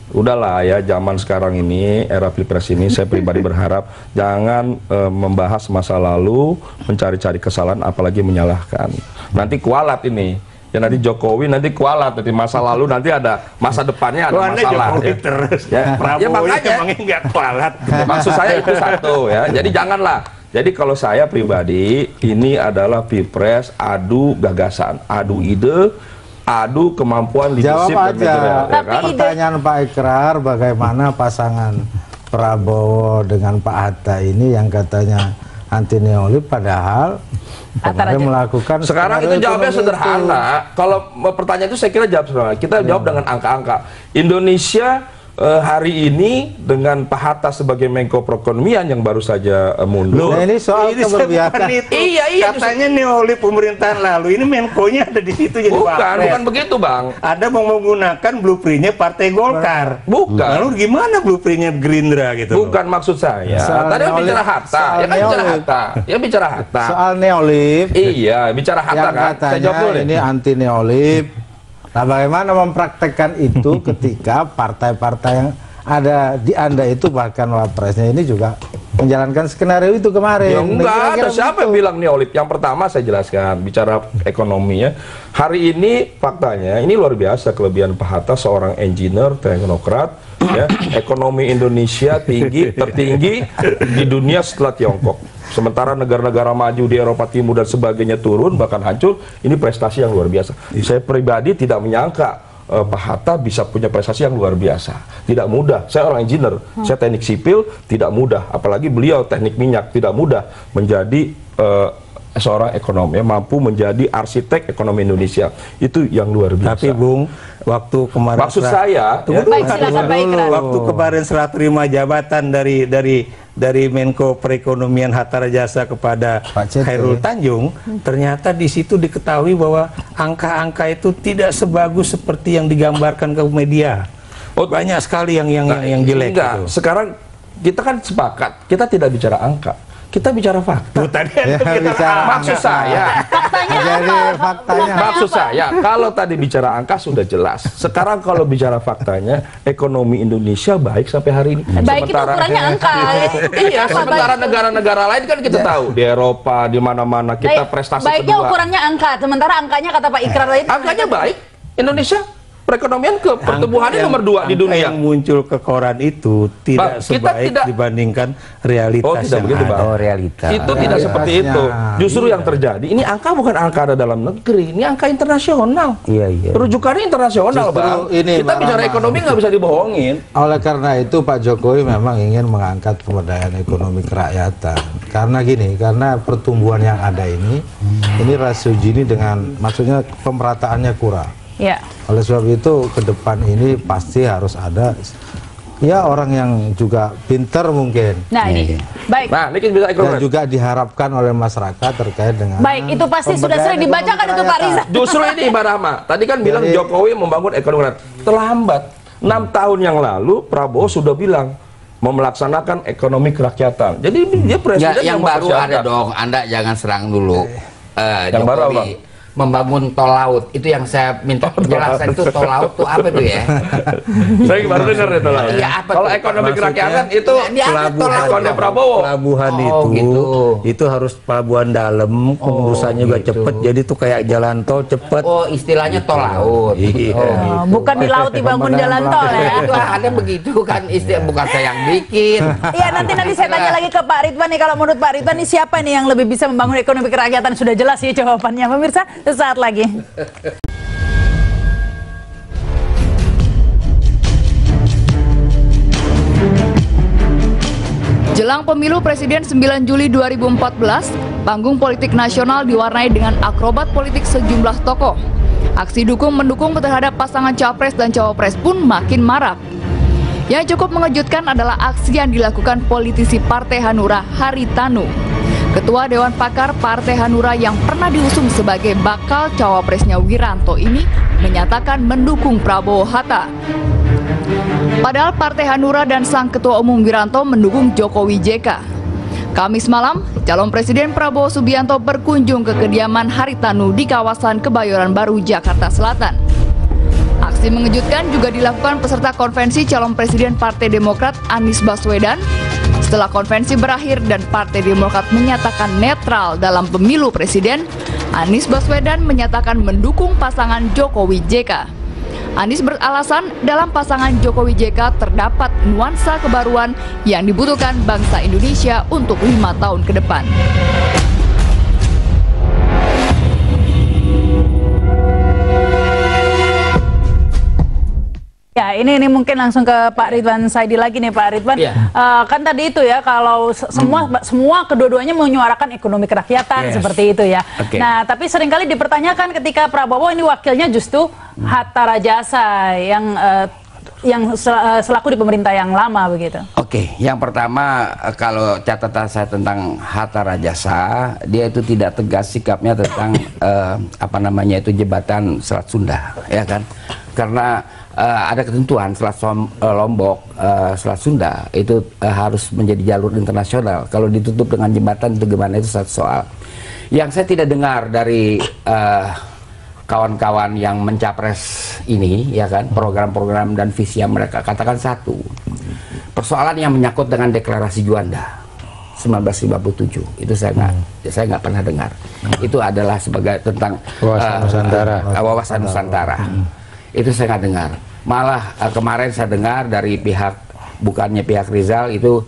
udahlah ya zaman sekarang ini era pilpres ini saya pribadi berharap jangan membahas masa lalu, mencari-cari kesalahan apalagi menyalahkan. Nanti kualat ini. Ya nanti Jokowi nanti kualat, nanti masa lalu nanti ada masa depannya ada Anda masalah. Jokowi Ya. terus. Ya, Prabowo makanya. emangnya nggak kualat. Maksud saya itu satu ya. Jadi janganlah. Jadi kalau saya pribadi ini adalah pilpres adu gagasan, adu ide, adu kemampuan Jawab leadership dan aja. manajerial, ya kan? Pertanyaan Pak Ikrar, bagaimana pasangan Prabowo dengan Pak Hatta ini yang katanya anti neolib, padahal kemarin melakukan Sekarang itu skenario jawabnya ekonomi sederhana. Kalau pertanyaan itu saya kira jawab sederhana. Kita jawab dengan angka-angka. Indonesia hari ini dengan Pak Hatta sebagai Menko Perekonomian yang baru saja mundur. Nah, ini soal keberpihakan. Iya, Katanya neolib pemerintahan lalu, ini Menko-nya ada di situ jadi bukan begitu, Bang. Ada mau menggunakan blueprintnya Partai Golkar. Bukan. Lalu gimana blueprintnya Gerindra gitu? loh? Bukan maksud saya. Soal Tadi kan neolib, bicara Hatta, soal ya kan bicara neolib. Hatta. Ya bicara Hatta. Soal neolib, Iya, bicara Hatta yang kan. Saya jawab dulu katanya deh. ini anti neolib. Nah, bagaimana mempraktekkan itu ketika partai-partai yang ada di Anda itu bahkan wapresnya ini juga menjalankan skenario itu kemarin. Ya enggak ada, Kira-kira siapa yang bilang neolib? Yang pertama saya jelaskan, bicara ekonominya. Hari ini faktanya, ini luar biasa kelebihan Pak Hatta, seorang engineer, teknokrat, ya. Ekonomi Indonesia tertinggi di dunia setelah Tiongkok. Sementara negara-negara maju di Eropa Timur dan sebagainya turun, bahkan hancur, ini prestasi yang luar biasa. Saya pribadi tidak menyangka Pak Hatta bisa punya prestasi yang luar biasa. Tidak mudah. Saya orang engineer, saya teknik sipil, tidak mudah. Apalagi beliau teknik minyak, tidak mudah menjadi seorang ekonom, ya, mampu menjadi arsitek ekonomi Indonesia. Itu yang luar biasa. Tapi Bung, waktu kemarin Maksud saya, Tunggu ya, dulu, Baik, silakan, Pak Ikrar. waktu kemarin serah terima jabatan dari Menko Perekonomian Hatta Rajasa kepada Pak Cete. Khairul Tanjung, ternyata di situ diketahui bahwa angka-angka itu tidak sebagus seperti yang digambarkan ke media. Oh, banyak sekali yang jelek enggak. gitu. Sekarang kita kan sepakat, kita tidak bicara angka, kita bicara fakta. Tuh, tadi Ya, kita bicara Maksud saya, Jadi faktanya maksud saya, kalau tadi bicara angka sudah jelas. Sekarang kalau bicara faktanya, ekonomi Indonesia baik sampai hari ini. Baik itu ukurannya angka. Iya, Apa sementara baik? negara-negara lain kan kita tahu di Eropa, di mana-mana kita prestasi Baiknya kedua. ukurannya angka, sementara angkanya kata Pak Ikrar tadi. Angkanya baik, Indonesia perekonomian pertumbuhannya Yang- nomor 2 di angka dunia. yang muncul ke koran itu tidak Bang, kita sebaik tidak- dibandingkan realitas Oh, tidak yang begitu, ada. Bang. Oh, realitas. Itu tidak seperti Realitasnya. itu. Justru yang terjadi, ini angka bukan angka ada dalam negeri, ini angka internasional. Iya, iya. Rujukannya internasional, Justru Bang. ini, Kita Bang bicara Rahmat. ekonomi nggak bisa dibohongin. oleh karena itu Pak Jokowi memang ingin mengangkat pemberdayaan ekonomi kerakyatan. Karena gini, karena pertumbuhan yang ada ini rasio Gini dengan maksudnya pemerataannya kurang. Ya. Oleh sebab itu ke depan ini pasti harus ada ya orang yang juga pinter mungkin. Nah ini, baik. Nah, ini kita bisa Dan ekonomi. juga diharapkan oleh masyarakat terkait dengan Baik, itu pasti sudah pemberdayaan sering dibacakan ekonomi itu Pak kerakyatan. Riza. Justru ini Mbak Rahma, tadi kan bilang Jadi- Jokowi membangun ekonomi rakyat. Terlambat. 6 tahun yang lalu Prabowo sudah bilang mau melaksanakan ekonomi kerakyatan. Jadi dia presiden Ya, yang baru mempersiapkan. ada dong. Anda jangan serang dulu. Yang baru apa? membangun tol laut. Itu yang saya minta penjelasan, itu tol laut tuh apa tuh ya? Saya baru dengar itu lah. Iya, apa Kalau tuh? ekonomi Maksudnya, kerakyatan itu pelabuhan Prabowo. Pelabuhan Oh, itu gitu. itu harus pelabuhan dalam, pengurusannya juga gitu. cepet. Jadi tuh kayak jalan tol cepet. Oh, istilahnya tol laut. Iya. Oh, Bukan di laut dibangun jalan tol ya. itu ada begitu kan, istilah bukan saya yang bikin. Iya, nanti saya tanya lagi ke Pak Ridwan nih, kalau menurut Pak Ridwan nih siapa nih yang lebih bisa membangun ekonomi kerakyatan? Sudah jelas ya jawabannya, pemirsa. Sesaat lagi. Jelang pemilu Presiden 9 Juli 2014, panggung politik nasional diwarnai dengan akrobat politik sejumlah tokoh. Aksi dukung-mendukung terhadap pasangan Capres dan Cawapres pun makin marak. Yang cukup mengejutkan adalah aksi yang dilakukan politisi Partai Hanura Haritanu. Ketua Dewan Pakar Partai Hanura yang pernah diusung sebagai bakal cawapresnya Wiranto ini menyatakan mendukung Prabowo Hatta. Padahal Partai Hanura dan sang Ketua Umum Wiranto mendukung Jokowi JK. Kamis malam, calon Presiden Prabowo Subianto berkunjung ke kediaman Haritanu di kawasan Kebayoran Baru, Jakarta Selatan. Aksi mengejutkan juga dilakukan peserta konvensi calon Presiden Partai Demokrat Anies Baswedan. Setelah konvensi berakhir dan Partai Demokrat menyatakan netral dalam pemilu presiden, Anies Baswedan menyatakan mendukung pasangan Jokowi JK. Anies beralasan dalam pasangan Jokowi JK terdapat nuansa kebaruan yang dibutuhkan bangsa Indonesia untuk 5 tahun ke depan. Ya, ini mungkin langsung ke Pak Ridwan Saidi lagi nih, Pak Ridwan. Iya. Kan tadi itu ya, kalau semua kedua-duanya menyuarakan ekonomi kerakyatan seperti itu ya. Oke. Nah, tapi seringkali dipertanyakan ketika Prabowo ini wakilnya justru Hatta Rajasa yang selaku di pemerintah yang lama begitu. Oke, yang pertama kalau catatan saya tentang Hatta Rajasa, dia itu tidak tegas sikapnya tentang jembatan Selat Sunda, ya kan? Karena ada ketentuan Selat Lombok, Selat Sunda itu harus menjadi jalur internasional. Kalau ditutup dengan jembatan itu gimana, itu satu soal. Yang saya tidak dengar dari kawan-kawan yang mencapres ini, ya kan, program-program dan visi yang mereka katakan satu, persoalan yang menyangkut dengan deklarasi Juanda 1957 itu saya nggak pernah dengar. Itu adalah sebagai tentang wawasan Nusantara. Itu saya nggak dengar. Malah kemarin saya dengar dari bukannya pihak Rizal itu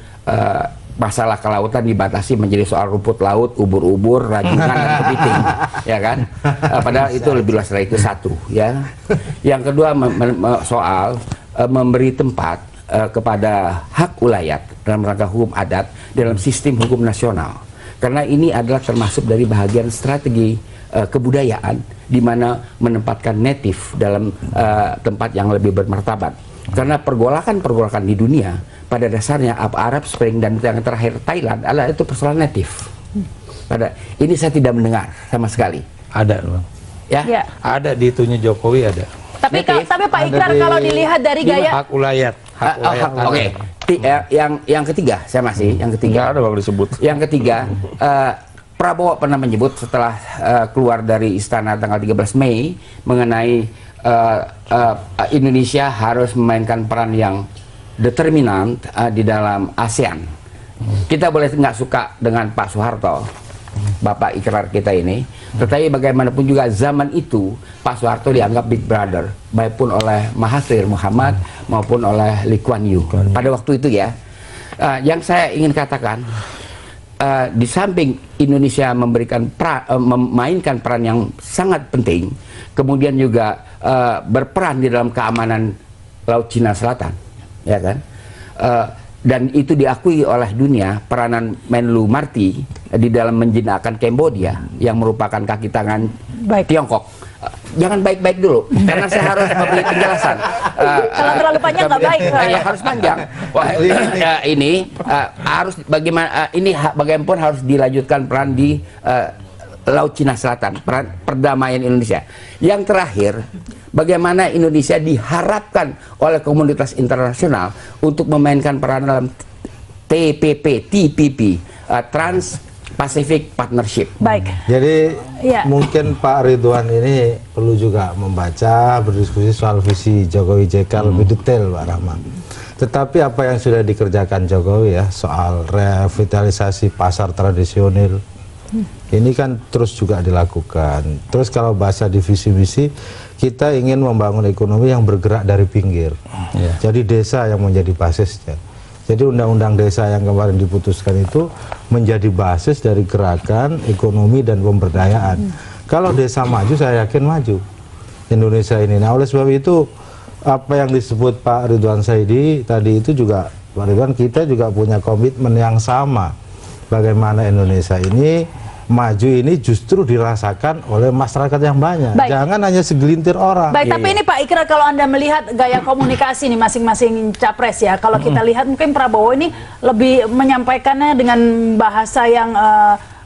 masalah kelautan dibatasi menjadi soal rumput laut, ubur-ubur, rajungan dan kepiting, ya kan? Padahal itu lebih luas dari itu, satu, ya. Yang kedua soal memberi tempat kepada hak ulayat dalam rangka hukum adat dalam sistem hukum nasional. Karena ini adalah termasuk dari bahagian strategi kebudayaan di mana menempatkan native dalam tempat yang lebih bermartabat. Karena pergolakan di dunia pada dasarnya Arab Spring dan yang terakhir Thailand adalah itu persoalan native. Ini saya tidak mendengar sama sekali. Ada, Bang. Ya. Ada di itunya Jokowi ada. Tapi Pak Ikrar, kalau dilihat dari gaya Hak ulayat. Oke. Yang ketiga, saya masih yang ketiga. Nggak ada Bang disebut. Yang ketiga, Prabowo pernah menyebut setelah keluar dari istana tanggal 13 Mei mengenai Indonesia harus memainkan peran yang determinan di dalam ASEAN. Kita boleh nggak suka dengan Pak Soeharto, Bapak Ikrar kita ini, tetapi bagaimanapun juga zaman itu Pak Soeharto dianggap big brother, baik pun oleh Mahathir Muhammad maupun oleh Lee Kuan Yew. Pada waktu itu ya, yang saya ingin katakan, di samping Indonesia memainkan peran yang sangat penting, kemudian juga berperan di dalam keamanan Laut Cina Selatan, ya kan? Dan itu diakui oleh dunia peranan Menlu Marti di dalam menjinakkan Kambodia yang merupakan kaki tangan Tiongkok. Jangan baik-baik dulu, karena saya harus memberi penjelasan. kalau terlalu panjang nggak baik. Ya harus panjang. Ini harus bagaimana? Ini bagaimanapun harus dilanjutkan peran di Laut Cina Selatan, peran perdamaian Indonesia. Yang terakhir, bagaimana Indonesia diharapkan oleh komunitas internasional untuk memainkan peran dalam TPP, Pacific Partnership. Baik. Jadi Ya. mungkin Pak Ridwan ini perlu juga membaca, berdiskusi soal visi Jokowi JK lebih detail, Pak Rahmat. Tetapi apa yang sudah dikerjakan Jokowi ya soal revitalisasi pasar tradisional ini kan terus juga dilakukan. Terus kalau bahasa di visi misi, kita ingin membangun ekonomi yang bergerak dari pinggir. Jadi desa yang menjadi basisnya. Jadi undang-undang desa yang kemarin diputuskan itu menjadi basis dari gerakan ekonomi dan pemberdayaan. Kalau desa maju, saya yakin maju Indonesia ini. Nah, oleh sebab itu apa yang disebut Pak Ridwan Saidi tadi itu juga, Pak Ridwan, kita juga punya komitmen yang sama. Bagaimana Indonesia ini maju ini justru dirasakan oleh masyarakat yang banyak. Baik. Jangan hanya segelintir orang. Baik, tapi ini Pak Ikrar, kalau Anda melihat gaya komunikasi nih masing-masing capres ya, kalau kita lihat mungkin Prabowo ini lebih menyampaikannya dengan bahasa yang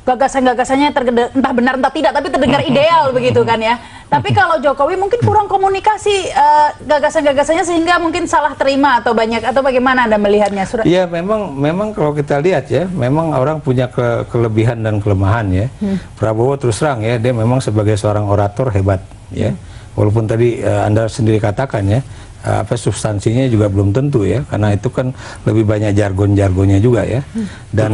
gagasan-gagasannya entah benar entah tidak, tapi terdengar ideal begitu kan ya. Tapi kalau Jokowi mungkin kurang komunikasi gagasan-gagasannya sehingga mungkin salah terima atau banyak, atau bagaimana Anda melihatnya? Iya, memang kalau kita lihat ya, memang orang punya kelebihan dan kelemahan ya. Prabowo terus terang ya, dia memang sebagai seorang orator hebat ya. Walaupun tadi Anda sendiri katakan ya, substansinya juga belum tentu ya, karena itu kan lebih banyak jargon-jargonnya juga ya. Dan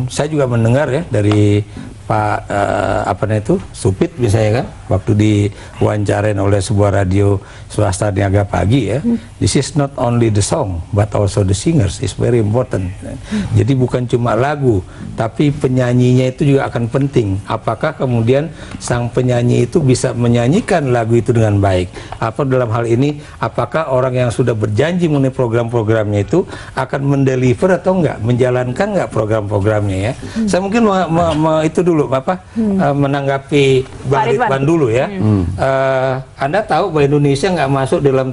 saya juga mendengar ya dari Pak Supit misalnya kan, waktu diwawancarain oleh sebuah radio swasta niaga pagi ya, this is not only the song but also the singers is very important. Jadi bukan cuma lagu, tapi penyanyinya itu juga akan penting. Apakah kemudian sang penyanyi itu bisa menyanyikan lagu itu dengan baik? Apa dalam hal ini, apakah orang yang sudah berjanji mengenai program-programnya itu akan mendeliver atau enggak, menjalankan enggak program-programnya ya? Saya mungkin itu dulu menanggapi Bang Ridwan dulu ya. Anda tahu bahwa Indonesia nggak masuk dalam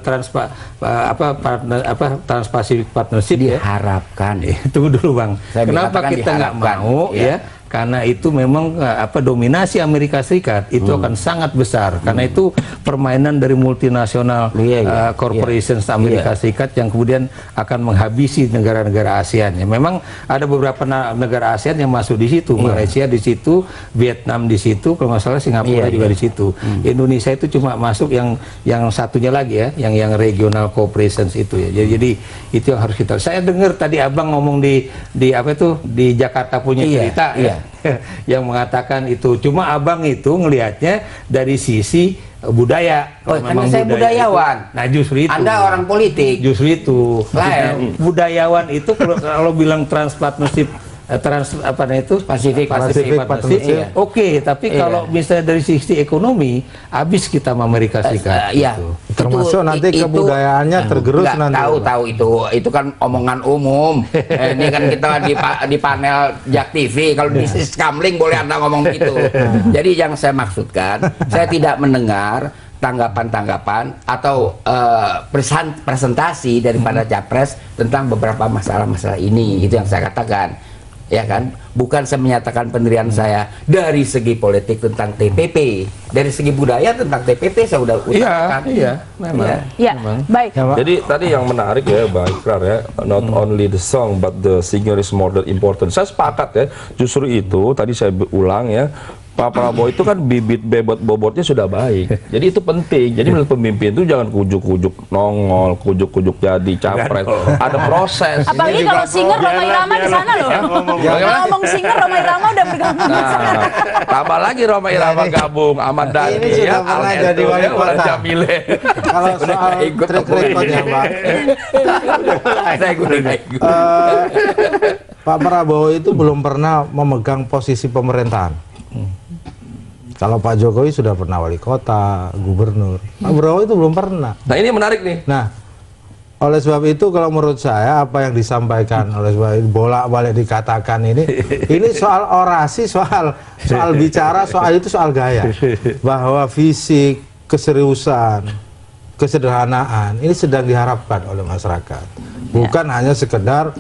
Trans-Pacific Partnership ya? Diharapkan. Tunggu dulu Bang. Kenapa kita nggak mau ya? Karena itu memang dominasi Amerika Serikat itu akan sangat besar. Karena itu permainan dari multinasional corporations Amerika Serikat yang kemudian akan menghabisi negara-negara ASEAN. Ya, memang ada beberapa negara ASEAN yang masuk di situ, Malaysia di situ, Vietnam di situ, kalau nggak salah Singapura juga di situ. Indonesia itu cuma masuk yang satunya lagi ya, yang regional corporations itu ya. Jadi itu yang harus kita. Saya dengar tadi Abang ngomong di Jakarta punya cerita ya. Yang mengatakan itu, cuma Abang itu ngelihatnya dari sisi budaya. Karena saya budayawan. Nah justru itu. Anda orang politik. Justru itu. Budayawan itu kalau bilang Trans-Partnership, Pacific Partnership. Oke, tapi kalau misalnya dari sisi ekonomi, habis kita sama Amerika Serikat. Gitu. Termasuk nanti kebudayaannya tergerus nanti. Tahu itu kan omongan umum. Ini kan kita di panel Jak TV, kalau di Skamling boleh Anda ngomong gitu. Jadi yang saya maksudkan, saya tidak mendengar tanggapan-tanggapan atau presentasi daripada Capres tentang beberapa masalah-masalah ini. Itu yang saya katakan. Ya kan, bukan saya menyatakan pendirian saya dari segi politik tentang TPP, dari segi budaya tentang TPP saya udah utarakan. Memang. Baik. Jadi tadi yang menarik ya, Bang Ikrar ya, not only the song but the singer is more important. Saya sepakat ya, justru itu tadi saya ulang ya. Pak Prabowo itu kan bibit bobotnya sudah baik, jadi itu penting. Jadi menurut pemimpin itu jangan kujuk-kujuk nongol, kujuk-kujuk jadi capres. Ada proses. Apalagi kalau singer Rhoma Irama di sana loh. Ngomong singer Rhoma Irama udah bergabung di sana. Tambah lagi Rhoma Irama gabung, Ahmad Dhani Ini sudah pernah jadi wali kota. Jamile. Kalau soal track recordnya Pak, Saya ikut. Pak Prabowo itu belum pernah memegang posisi pemerintahan. Kalau Pak Jokowi sudah pernah wali kota, gubernur, Pak Prabowo itu belum pernah. Nah ini menarik nih. Nah, oleh sebab itu kalau menurut saya apa yang disampaikan oleh sebab itu bolak-balik dikatakan ini soal orasi, soal bicara, soal gaya, bahwa fisik, keseriusan, kesederhanaan ini sedang diharapkan oleh masyarakat. Bukan hanya sekedar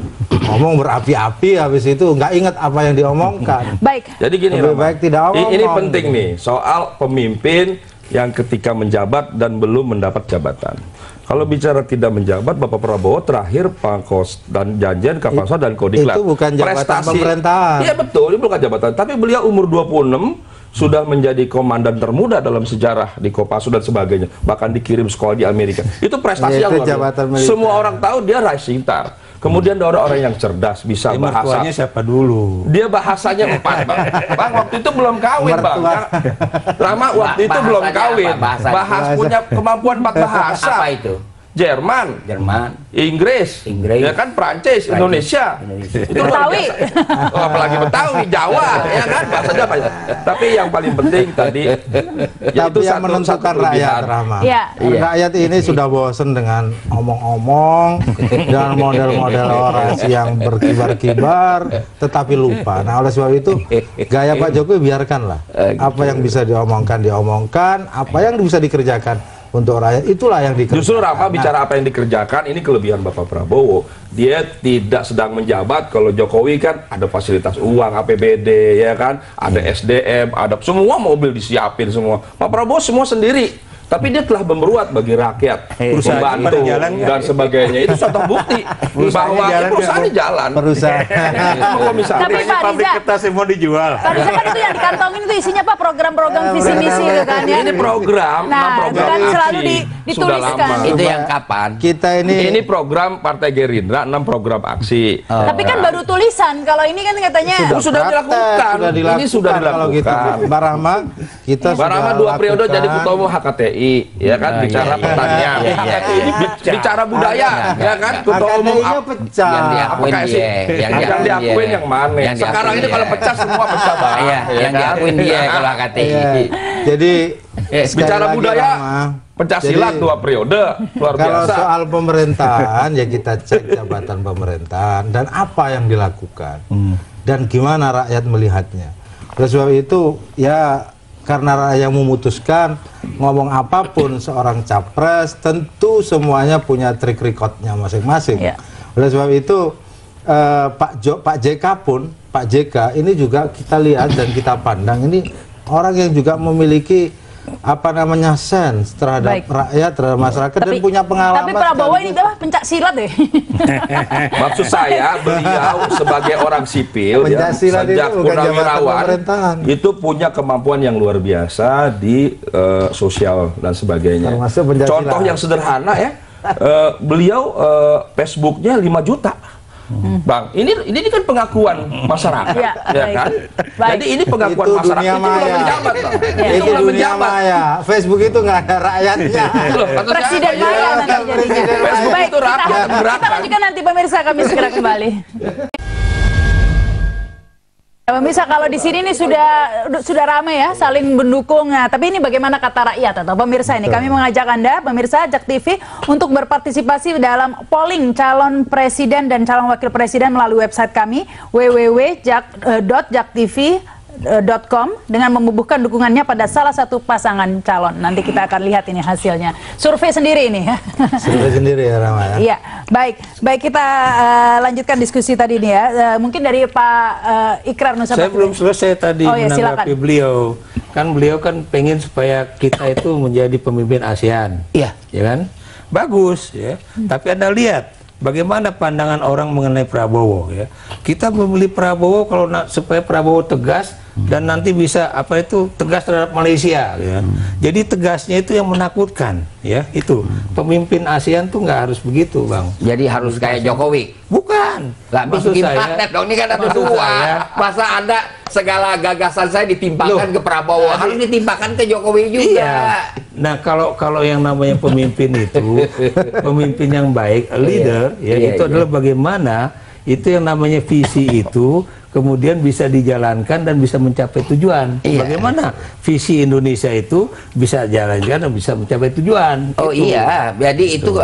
ngomong berapi-api habis itu nggak ingat apa yang diomongkan. Baik. Jadi gini, lebih baik tidak omong. Ini penting nih soal pemimpin yang ketika menjabat dan belum mendapat jabatan. Kalau bicara tidak menjabat, Bapak Prabowo terakhir Pangkos dan janjian Kapolsek dan Kodiklat. Itu bukan jabatan pemerintahan. Iya betul, itu bukan jabatan. Tapi beliau umur 26 sudah menjadi komandan termuda dalam sejarah di Kopassus dan sebagainya. Bahkan dikirim sekolah di Amerika. Itu prestasi yang luar biasa. Semua orang tahu dia rising star. Kemudian ada orang yang cerdas, bisa bahasa. Mertuanya siapa dulu? Dia bahasanya 4, Bang. Bang, waktu itu belum kawin, Bang. Rama waktu itu belum kawin. Punya kemampuan 4 bahasa. Apa itu? Jerman, Inggris, ya kan, Prancis, Indonesia. Itu luar Betawi. biasa. Oh, apalagi Betawi, Jawa, ya kan, bahasanya apa? Tapi yang paling penting tadi, tapi yang menentukan rakyat, Rama. Ya. Rakyat ini sudah bosen dengan omong-omong dan model-model orang yang berkibar-kibar, tetapi lupa. Nah, oleh sebab itu, gaya Pak Jokowi biarkanlah. Apa yang bisa diomongkan, apa yang bisa dikerjakan untuk rakyat, itulah yang dikerjakan. Justru Rama bicara apa yang dikerjakan, ini kelebihan Bapak Prabowo. Dia tidak sedang menjabat. Kalau Jokowi kan ada fasilitas uang, APBD, ya kan, ada SDM, ada semua mobil disiapin semua. Pak Prabowo semua sendiri. Tapi dia telah membuat bagi rakyat, membantu dan sebagainya. Itu suatu bukti bahwa perusahaannya jalan. Tapi Pak pabrik kertas yang mau dijual. Pak Riza kan itu yang dikantongin itu isinya Pak program-program visi misi itu kan ya. Ini program, nah, kan selalu dituliskan. Itu yang kapan? Kita ini program Partai Gerindra, 6 program aksi. Tapi kan baru tulisan. Kalau ini kan katanya sudah dilakukan. Ini sudah dilakukan. Kalau gitu, Mbak Rahma, kita Mbak Rahma 2 periode jadi ketua umum HKTI. Ya kan, bicara pertanian, ini bicara budaya, ya kan, ketua umum pecah, yang diakuin dia, yang diakuin yang mana? Sekarang ini kalau pecah semua pecah, Bang. Yang diakuin dia kalau HKTI. Jadi bicara budaya, pecah silat 2 periode, luar biasa. Kalau soal pemerintahan, ya kita cek jabatan pemerintahan dan apa yang dilakukan dan gimana rakyat melihatnya. Oleh sebab itu, ya karena rakyat memutuskan ngomong apapun seorang capres, tentu semuanya punya track recordnya masing-masing. Oleh sebab itu Pak JK ini juga kita lihat dan kita pandang, ini orang yang juga memiliki sense terhadap rakyat, terhadap masyarakat, dan punya pengalaman. Tapi Prabowo ini adalah pencak silat deh. Maksud saya, beliau sebagai orang sipil ya, sejak purnawirawan itu punya kemampuan yang luar biasa di sosial dan sebagainya. Contoh yang sederhana ya, beliau Facebooknya 5 juta. Bang, ini kan pengakuan masyarakat, ya kan? Jadi ini pengakuan masyarakat itu belum menjabat, Bang. Itu belum menjabat. Facebook itu nggak ada rakyatnya. Presiden maya nanti jadinya. Baik, kita lanjutkan nanti pemirsa, kami segera kembali. Pemirsa, kalau di sini nih sudah ramai ya, saling mendukung. Nah, tapi ini bagaimana kata rakyat atau pemirsa ini? Kami mengajak Anda, pemirsa Jak TV, untuk berpartisipasi dalam polling calon presiden dan calon wakil presiden melalui website kami www.jaktv.com dengan membubuhkan dukungannya pada salah satu pasangan calon. Nanti kita akan lihat ini hasilnya. Survei sendiri ini ya. Survei sendiri ya, Rama ya. Iya, baik kita lanjutkan diskusi tadi nih ya. Mungkin dari Pak Ikrar Nusa. Saya belum selesai tadi menanggapi beliau. Kan beliau kan pengen supaya kita itu menjadi pemimpin ASEAN. Iya, ya kan? Bagus ya. Tapi Anda lihat bagaimana pandangan orang mengenai Prabowo ya. Kita memilih Prabowo kalau supaya Prabowo tegas dan nanti bisa tegas terhadap Malaysia ya. Jadi tegasnya itu yang menakutkan ya, itu. Pemimpin ASEAN tuh nggak harus begitu, Bang. Jadi harus kayak Jokowi. Bukan. Nggak bikin paket dong, ini kan ada dua. Masa Anda segala gagasan saya ditimpakan ke Prabowo, harus ditimpakan ke Jokowi juga. Iya. Nah, kalau yang namanya pemimpin itu, pemimpin yang baik, leader, itu adalah bagaimana itu yang namanya visi itu kemudian bisa dijalankan dan bisa mencapai tujuan. Bagaimana visi Indonesia itu bisa jalankan dan bisa mencapai tujuan. Oh gitu. Iya, jadi itu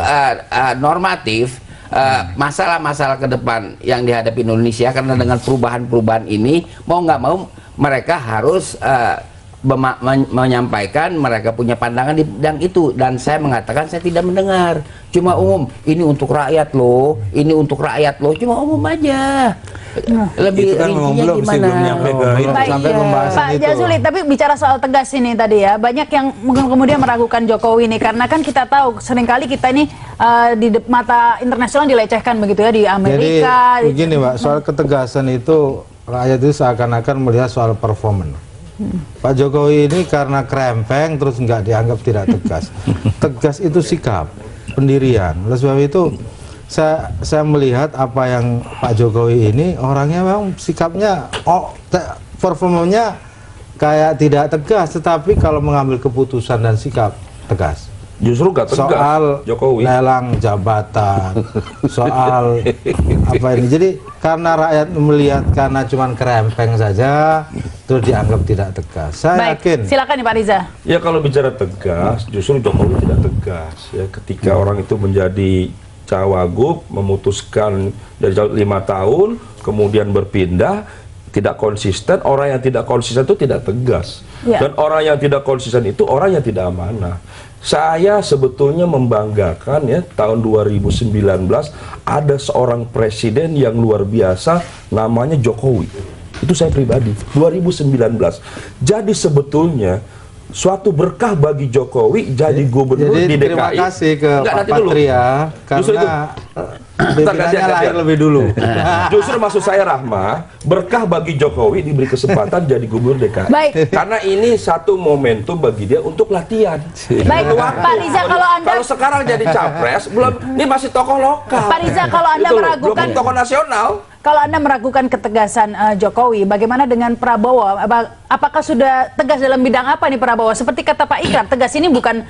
normatif. Masalah-masalah ke depan yang dihadapi Indonesia karena dengan perubahan-perubahan ini mau nggak mau mereka harus menyampaikan mereka punya pandangan di bidang itu, dan saya mengatakan saya tidak mendengar, cuma umum, ini untuk rakyat loh, ini untuk rakyat loh, cuma umum aja. Lebih itu kan rincinya belum gimana? nyampe ke itu. Sampai pembahasan Pak itu. Jazuli, tapi bicara soal tegas ini tadi ya, banyak yang kemudian meragukan Jokowi ini karena kan kita tahu seringkali kita ini di mata internasional dilecehkan begitu ya di Amerika. Jadi begini Mbak, soal ketegasan itu rakyat itu seakan-akan melihat soal performance. Pak Jokowi ini karena krempeng terus nggak dianggap tidak tegas. Tegas itu sikap, pendirian. Oleh sebab itu saya melihat apa yang Pak Jokowi ini orangnya memang sikapnya, performanya kayak tidak tegas, tetapi kalau mengambil keputusan dan sikap tegas. Justru gak tegas Soal Jokowi. lelang jabatan, soal apa ini. Jadi karena rakyat melihat karena cuman kerempeng saja, terus dianggap tidak tegas. Saya yakin. Silakan nih Pak Riza. Ya kalau bicara tegas, justru Jokowi tidak tegas. Ya ketika orang itu menjadi cawagup, memutuskan dari 5 tahun, kemudian berpindah, tidak konsisten. Orang yang tidak konsisten itu tidak tegas. Ya. Dan orang yang tidak konsisten itu orang yang tidak amanah. Saya sebetulnya membanggakan ya, tahun 2019 ada seorang presiden yang luar biasa namanya Jokowi. Itu saya pribadi, 2019. Jadi sebetulnya suatu berkah bagi Jokowi jadi gubernur di DKI. Terima kasih ke Pak Patria karena pimpinannya lahir lebih dulu. Justru maksud saya Rahma, berkah bagi Jokowi diberi kesempatan jadi gubernur DKI. Baik. Karena ini satu momentum bagi dia untuk latihan. Baik, Pak Riza, Kalau sekarang jadi capres, belum, ini masih tokoh lokal. Pak Riza, kalau Anda Gitu loh, meragukan belum tokoh nasional. Kalau Anda meragukan ketegasan Jokowi, bagaimana dengan Prabowo? Apakah sudah tegas dalam bidang apa nih Prabowo? Seperti kata Pak Ikrar, tegas ini bukan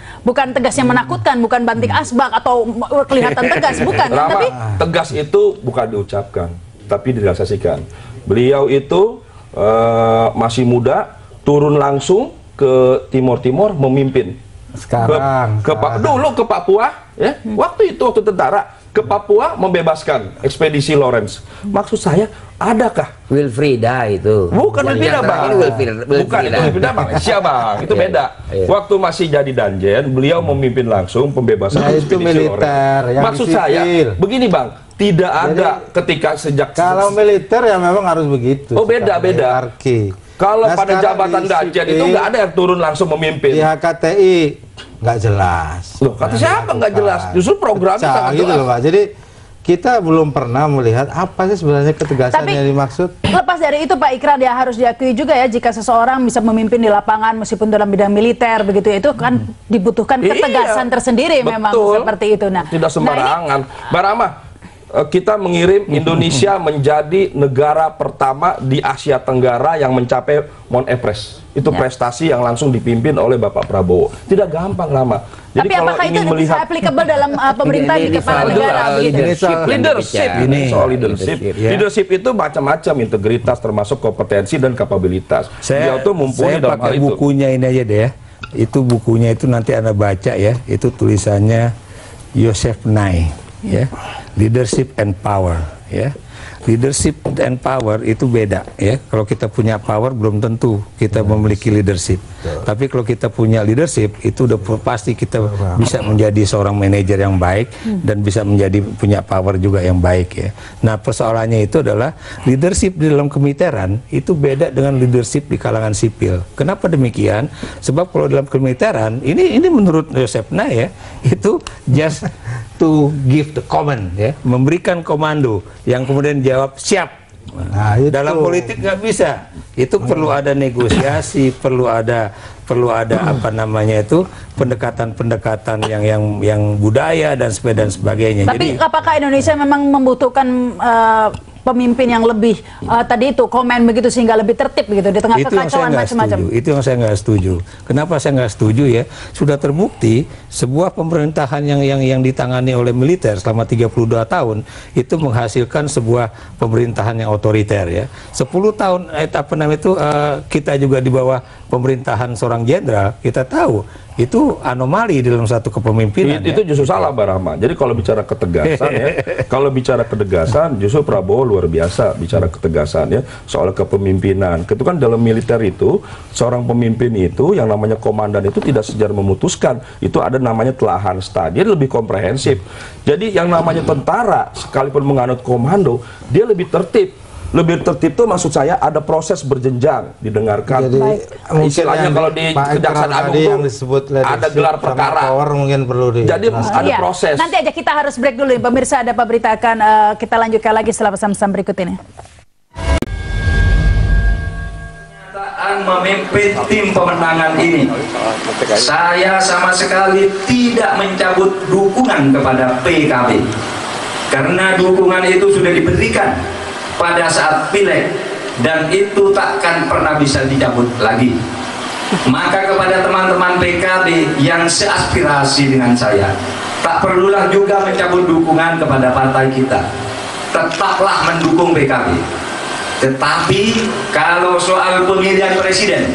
tegas yang menakutkan, bukan banting asbak atau kelihatan tegas, bukan. Rama, Tapi tegas itu bukan diucapkan, tapi direalisasikan. Beliau itu masih muda, turun langsung ke Timur-Timur memimpin. Sekarang Dulu ke Papua, ya, waktu tentara. Ke Papua membebaskan ekspedisi Lawrence. Maksud saya, adakah Wilfrida itu. bukan Wilfrida Bang, bukan itu Wilfrida Bang, siapa Bang, itu beda. Waktu masih jadi danjen, beliau memimpin langsung pembebasan itu militer, yang maksud di saya, sipil. begini Bang, tidak ada ketika sejak Kalau militer ya memang harus begitu. Oh, beda. Hierarki. Kalau Nah, pada sekarang jabatan di danjen itu sipil, nggak ada yang turun langsung memimpin. di HKTI nggak jelas. Loh, kata siapa nggak jelas? Justru programnya Pecah, sangat gitu jelas. loh Pak. Jadi kita belum pernah melihat apa sih sebenarnya ketegasan Tapi yang dimaksud. lepas dari itu Pak Ikrar, ya harus diakui juga ya, jika seseorang bisa memimpin di lapangan meskipun dalam bidang militer begitu, itu kan dibutuhkan ketegasan tersendiri. Betul. Memang seperti itu. Nah, Tidak sembarangan. Mbak Rama, kita mengirim Indonesia menjadi negara pertama di Asia Tenggara yang mencapai Mount Everest. Itu prestasi yang langsung dipimpin oleh Bapak Prabowo. Tidak gampang, Rama. Jadi tapi apakah itu bisa applicable dalam pemerintahan di kepala negara? Soal leadership. Leadership itu macam-macam, integritas termasuk kompetensi dan kapabilitas. Dia tuh mumpuni dalam hal pakai itu. bukunya ini aja deh ya. Itu bukunya itu nanti Anda baca ya. Itu tulisannya Yosef Nye ya. Leadership and Power ya. Leadership and power itu beda ya. Kalau kita punya power belum tentu kita memiliki leadership. Tapi kalau kita punya leadership itu udah pasti kita bisa menjadi seorang manajer yang baik dan bisa menjadi punya power juga yang baik ya. Nah, persoalannya itu adalah leadership di dalam kemiliteran itu beda dengan leadership di kalangan sipil. Kenapa demikian? Sebab kalau dalam kemiliteran ini menurut Yosef Nye ya, itu just to give the command ya, memberikan komando yang kemudian jawab siap. Nah, itu. Dalam politik nggak bisa. Itu perlu ada negosiasi, perlu ada apa namanya itu pendekatan-pendekatan yang budaya dan sebagainya. Tapi Jadi apakah Indonesia memang membutuhkan pemimpin yang lebih tadi itu komen begitu sehingga lebih tertib begitu di tengah kekacauan macam-macam? Itu yang saya nggak setuju. Kenapa saya nggak setuju ya? Sudah terbukti sebuah pemerintahan yang ditangani oleh militer selama 32 tahun itu menghasilkan sebuah pemerintahan yang otoriter ya. 10 tahun kita juga di bawah pemerintahan seorang jenderal, kita tahu itu anomali dalam satu kepemimpinan. Itu justru salah, Mbak Rahma. Jadi kalau bicara ketegasan ya, kalau bicara ketegasan justru Prabowo luar biasa bicara ketegasan ya soal kepemimpinan. Itu kan dalam militer itu seorang pemimpin itu yang namanya komandan itu tidak sekedar memutuskan, itu ada namanya telahan sta. Dia lebih komprehensif. Jadi yang namanya tentara sekalipun menganut komando, dia lebih tertib. Lebih tertib itu maksud saya ada proses berjenjang didengarkan. Jadi istilahnya kalau di Kejaksaan Agung yang disebut ada gelar perkara. Power mungkin perlu Jadi ada proses. Nanti aja kita harus break dulu. Pemirsa, ada apa berita akan kita lanjutkan lagi setelah pesan-pesan berikut ini. Memimpin tim pemenangan ini, saya sama sekali tidak mencabut dukungan kepada PKB karena dukungan itu sudah diberikan pada saat pileg dan itu takkan pernah bisa dicabut lagi. Maka kepada teman-teman PKB yang seaspirasi dengan saya, tak perlulah juga mencabut dukungan kepada partai kita, tetaplah mendukung PKB. Tetapi kalau soal pemilihan presiden,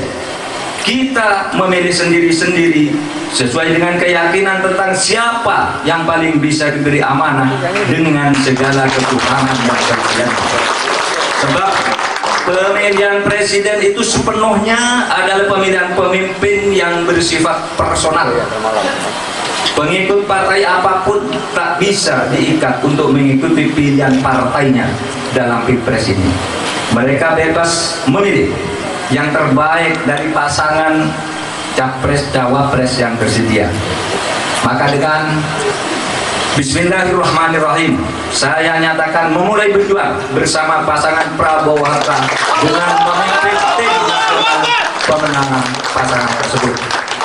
kita memilih sendiri-sendiri sesuai dengan keyakinan tentang siapa yang paling bisa diberi amanah dengan segala kekurangan dan kelebihan. Sebab pemilihan presiden itu sepenuhnya adalah pemilihan pemimpin yang bersifat personal. Pengikut partai apapun tak bisa diikat untuk mengikuti pilihan partainya dalam Pilpres ini. Mereka bebas memilih yang terbaik dari pasangan capres-cawapres yang tersedia. Maka dengan Bismillahirrahmanirrahim, saya nyatakan memulai berjuang bersama pasangan Prabowo Hatta dengan memimpin tim pemenangan pasangan tersebut.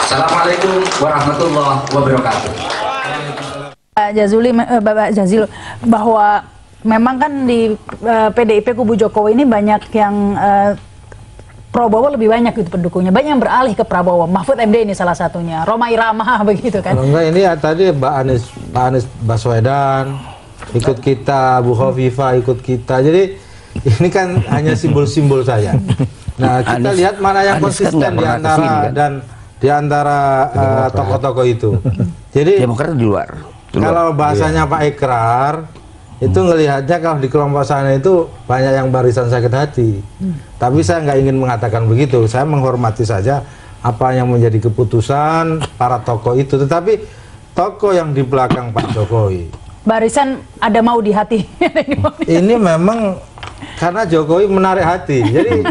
Assalamualaikum warahmatullahi wabarakatuh. Bapak Jazil, bahwa memang kan di PDIP kubu Jokowi ini banyak yang Prabowo lebih banyak gitu pendukungnya, banyak yang beralih ke Prabowo. Mahfud MD ini salah satunya, Rhoma Irama begitu kan. Enggak, ini ya tadi Pak Anies Baswedan ikut kita, Bu Khofifah ikut kita. Jadi ini kan hanya simbol-simbol saja. Nah, kita lihat mana yang konsisten di antara tokoh-tokoh itu. Jadi Demokrat di luar. Kalau bahasanya Pak Ikrar itu ngelihatnya kalau di kelompok sana itu banyak yang barisan sakit hati. Tapi saya nggak ingin mengatakan begitu. Saya menghormati saja apa yang menjadi keputusan para tokoh itu. Tetapi tokoh yang di belakang Pak Jokowi, barisan ada mau di hati. ini memang karena Jokowi menarik hati. Jadi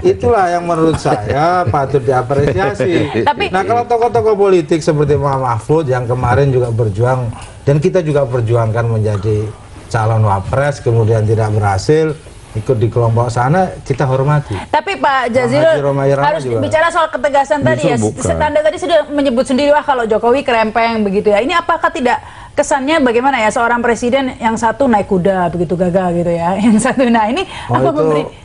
itulah yang menurut saya patut diapresiasi. Nah, kalau tokoh-tokoh politik seperti Pak Mahfud yang kemarin juga berjuang dan kita juga perjuangkan menjadi calon wapres, kemudian tidak berhasil, ikut di kelompok sana, kita hormati. Tapi Pak Jazilul harus juga bicara soal ketegasan tadi ya. Anda tadi sudah menyebut sendiri, wah kalau Jokowi kerempeng begitu ya. Ini apakah tidak kesannya bagaimana ya, seorang presiden yang satu naik kuda begitu gagah gitu ya, yang satu ini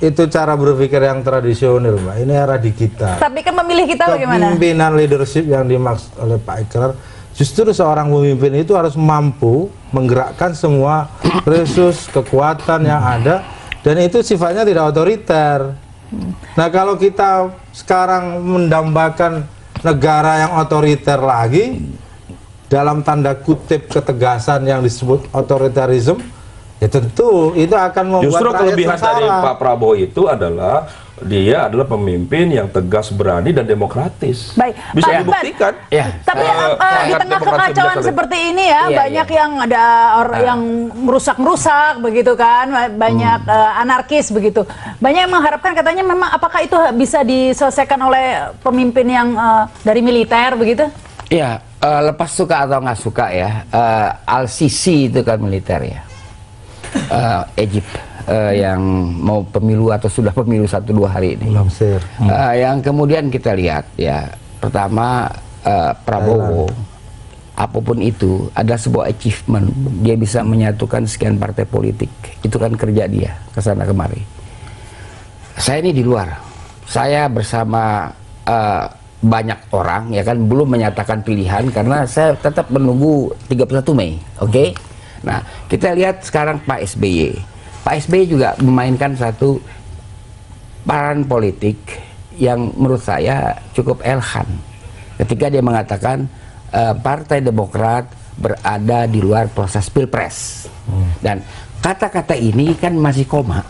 itu cara berpikir yang tradisional, Mbak. Ini era digital. Tapi kan memilih kita bagaimana? Kepemimpinan leadership yang dimaksud oleh Pak Ikrar, justru seorang pemimpin itu harus mampu menggerakkan semua resource kekuatan yang ada, dan itu sifatnya tidak otoriter. Nah, kalau kita sekarang mendambakan negara yang otoriter lagi, dalam tanda kutip ketegasan yang disebut otoritarisme, ya tentu itu akan membuat justru kelebihan dari Pak Prabowo itu adalah dia adalah pemimpin yang tegas, berani, dan demokratis. Baik, bisa dibuktikan. Ya. Tapi di tengah kekacauan seperti ini ya, banyak yang ada yang merusak-merusak begitu kan, banyak anarkis begitu. Banyak yang mengharapkan katanya memang apakah itu bisa diselesaikan oleh pemimpin yang dari militer begitu? Ya, lepas suka atau nggak suka ya, Al-Sisi itu kan militer ya, Egypt yang mau pemilu atau sudah pemilu 1-2 hari ini. Yang kemudian kita lihat ya, pertama Prabowo, apapun itu adalah sebuah achievement, dia bisa menyatukan sekian partai politik, itu kan kerja dia kesana kemari. Saya ini di luar, saya bersama banyak orang ya kan belum menyatakan pilihan karena saya tetap menunggu 31 Mei, oke? Nah, kita lihat sekarang Pak SBY. Pak SBY juga memainkan satu peran politik yang menurut saya cukup elegan. ketika dia mengatakan Partai Demokrat berada di luar proses pilpres. Dan kata-kata ini kan masih koma,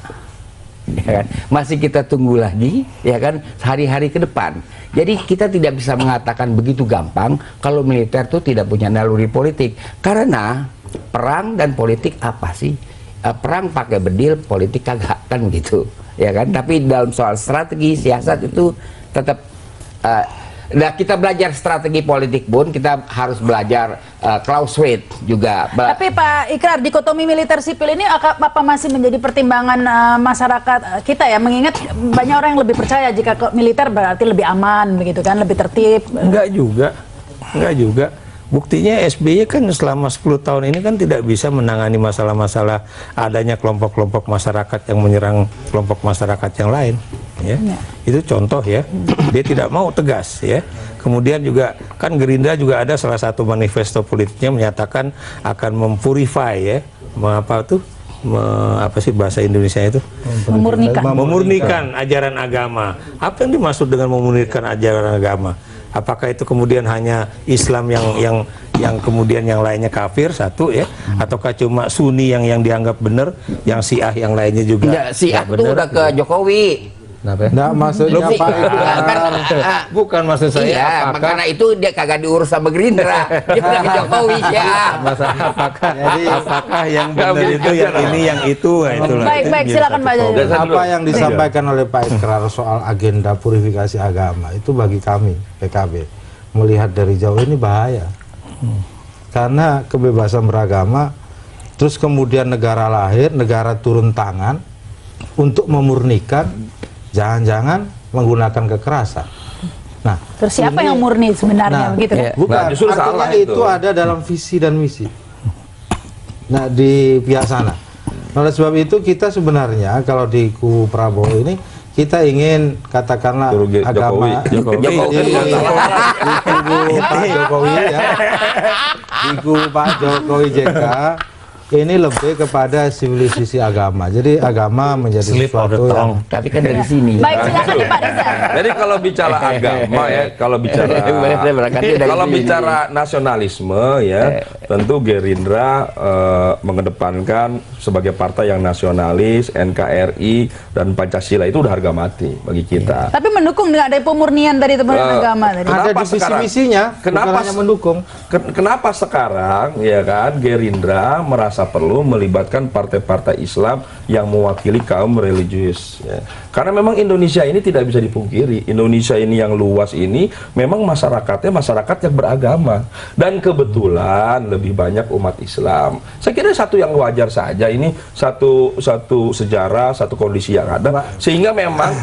ya kan? Masih kita tunggu lagi, ya kan, hari-hari ke depan. Jadi kita tidak bisa mengatakan begitu gampang kalau militer itu tidak punya naluri politik, karena perang dan politik apa sih? Perang pakai bedil, politik kagak, kan gitu, ya kan? Tapi dalam soal strategi siasat itu tetap nah, kita belajar strategi politik pun kita harus belajar Clausewitz juga. Tapi Pak Ikrar, dikotomi militer sipil ini apa masih menjadi pertimbangan masyarakat kita ya? Mengingat banyak orang yang lebih percaya jika militer berarti lebih aman, begitu kan, lebih tertib. Enggak juga. Buktinya SBY kan selama 10 tahun ini kan tidak bisa menangani masalah-masalah adanya kelompok-kelompok masyarakat yang menyerang kelompok masyarakat yang lain. Ya. Itu contoh ya, dia tidak mau tegas ya. Kemudian juga kan Gerindra juga ada salah satu manifesto politiknya menyatakan akan mempurify ya, apa sih bahasa Indonesia itu? Memurnikan ajaran agama. Apa yang dimaksud dengan memurnikan ajaran agama? Apakah itu kemudian hanya Islam yang kemudian yang lainnya kafir satu ya, ataukah cuma Sunni yang dianggap benar, yang Syiah yang lainnya juga? Enggak, Syiah itu udah ke Jokowi. Nah, maksudnya Pak Ikrar. Bukan maksud saya. Iya, karena itu dia kagak diurus sama Gerindra. Dia udah ke Jokowi ya. Apakah yang benar itu yang ini yang itu? Itulah. Baik, silakan Pak Jajil. Apa yang disampaikan oleh Pak Ikrar soal agenda purifikasi agama itu bagi kami PKB melihat dari jauh ini bahaya. Karena kebebasan beragama, terus kemudian negara lahir, negara turun tangan untuk memurnikan. Jangan-jangan menggunakan kekerasan. Nah, terus siapa yang murni sebenarnya begitu kan? Bukan, artinya itu ada dalam visi dan misi. Nah, di pihak sana. Oleh sebab itu kita sebenarnya kalau di kubu Prabowo ini kita ingin katakanlah agama di kubu Pak Jokowi ya, di kubu Pak Jokowi JK ini lebih kepada sivilisasi agama. Jadi agama menjadi sesuatu yang... Tapi kan dari sini. Baik, silakan Pak Rizal. Jadi kalau bicara agama ya, kalau bicara nasionalisme ya, tentu Gerindra mengedepankan sebagai partai yang nasionalis, NKRI dan Pancasila itu udah harga mati bagi kita. Tapi mendukung nggak ada pemurnian dari teman agama tadi? Ada di visi-misinya, kenapa hanya mendukung? Kenapa sekarang ya kan Gerindra merasa perlu melibatkan partai-partai Islam yang mewakili kaum religius ya. Karena memang Indonesia ini tidak bisa dipungkiri, Indonesia ini yang luas ini memang masyarakatnya masyarakat yang beragama, dan kebetulan lebih banyak umat Islam. Saya kira satu yang wajar saja, ini satu sejarah, satu kondisi yang ada, sehingga memang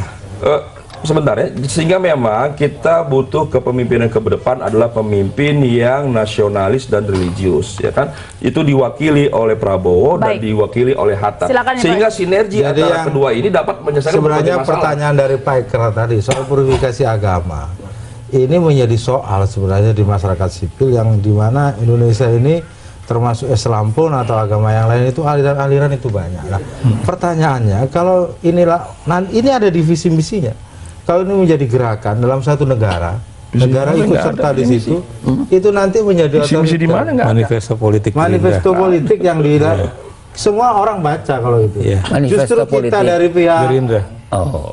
sebentar ya, sehingga memang kita butuh kepemimpinan ke depan adalah pemimpin yang nasionalis dan religius, ya kan? Itu diwakili oleh Prabowo dan diwakili oleh Hatta. Sehingga sinergi antara kedua ini dapat menyelesaikan sebenarnya pertanyaan dari Pak Ikrar tadi soal purifikasi agama. Ini menjadi soal sebenarnya di masyarakat sipil yang dimana Indonesia ini termasuk Islam pun atau agama yang lain itu aliran-aliran itu banyak. Nah, pertanyaannya kalau ini ada divisi misinya. Kalau ini menjadi gerakan dalam satu negara ikut serta di situ, itu nanti menjadi manifesto politik. Manifesto politik yang semua orang baca kalau itu. Justru kita dari pihak Gerindra.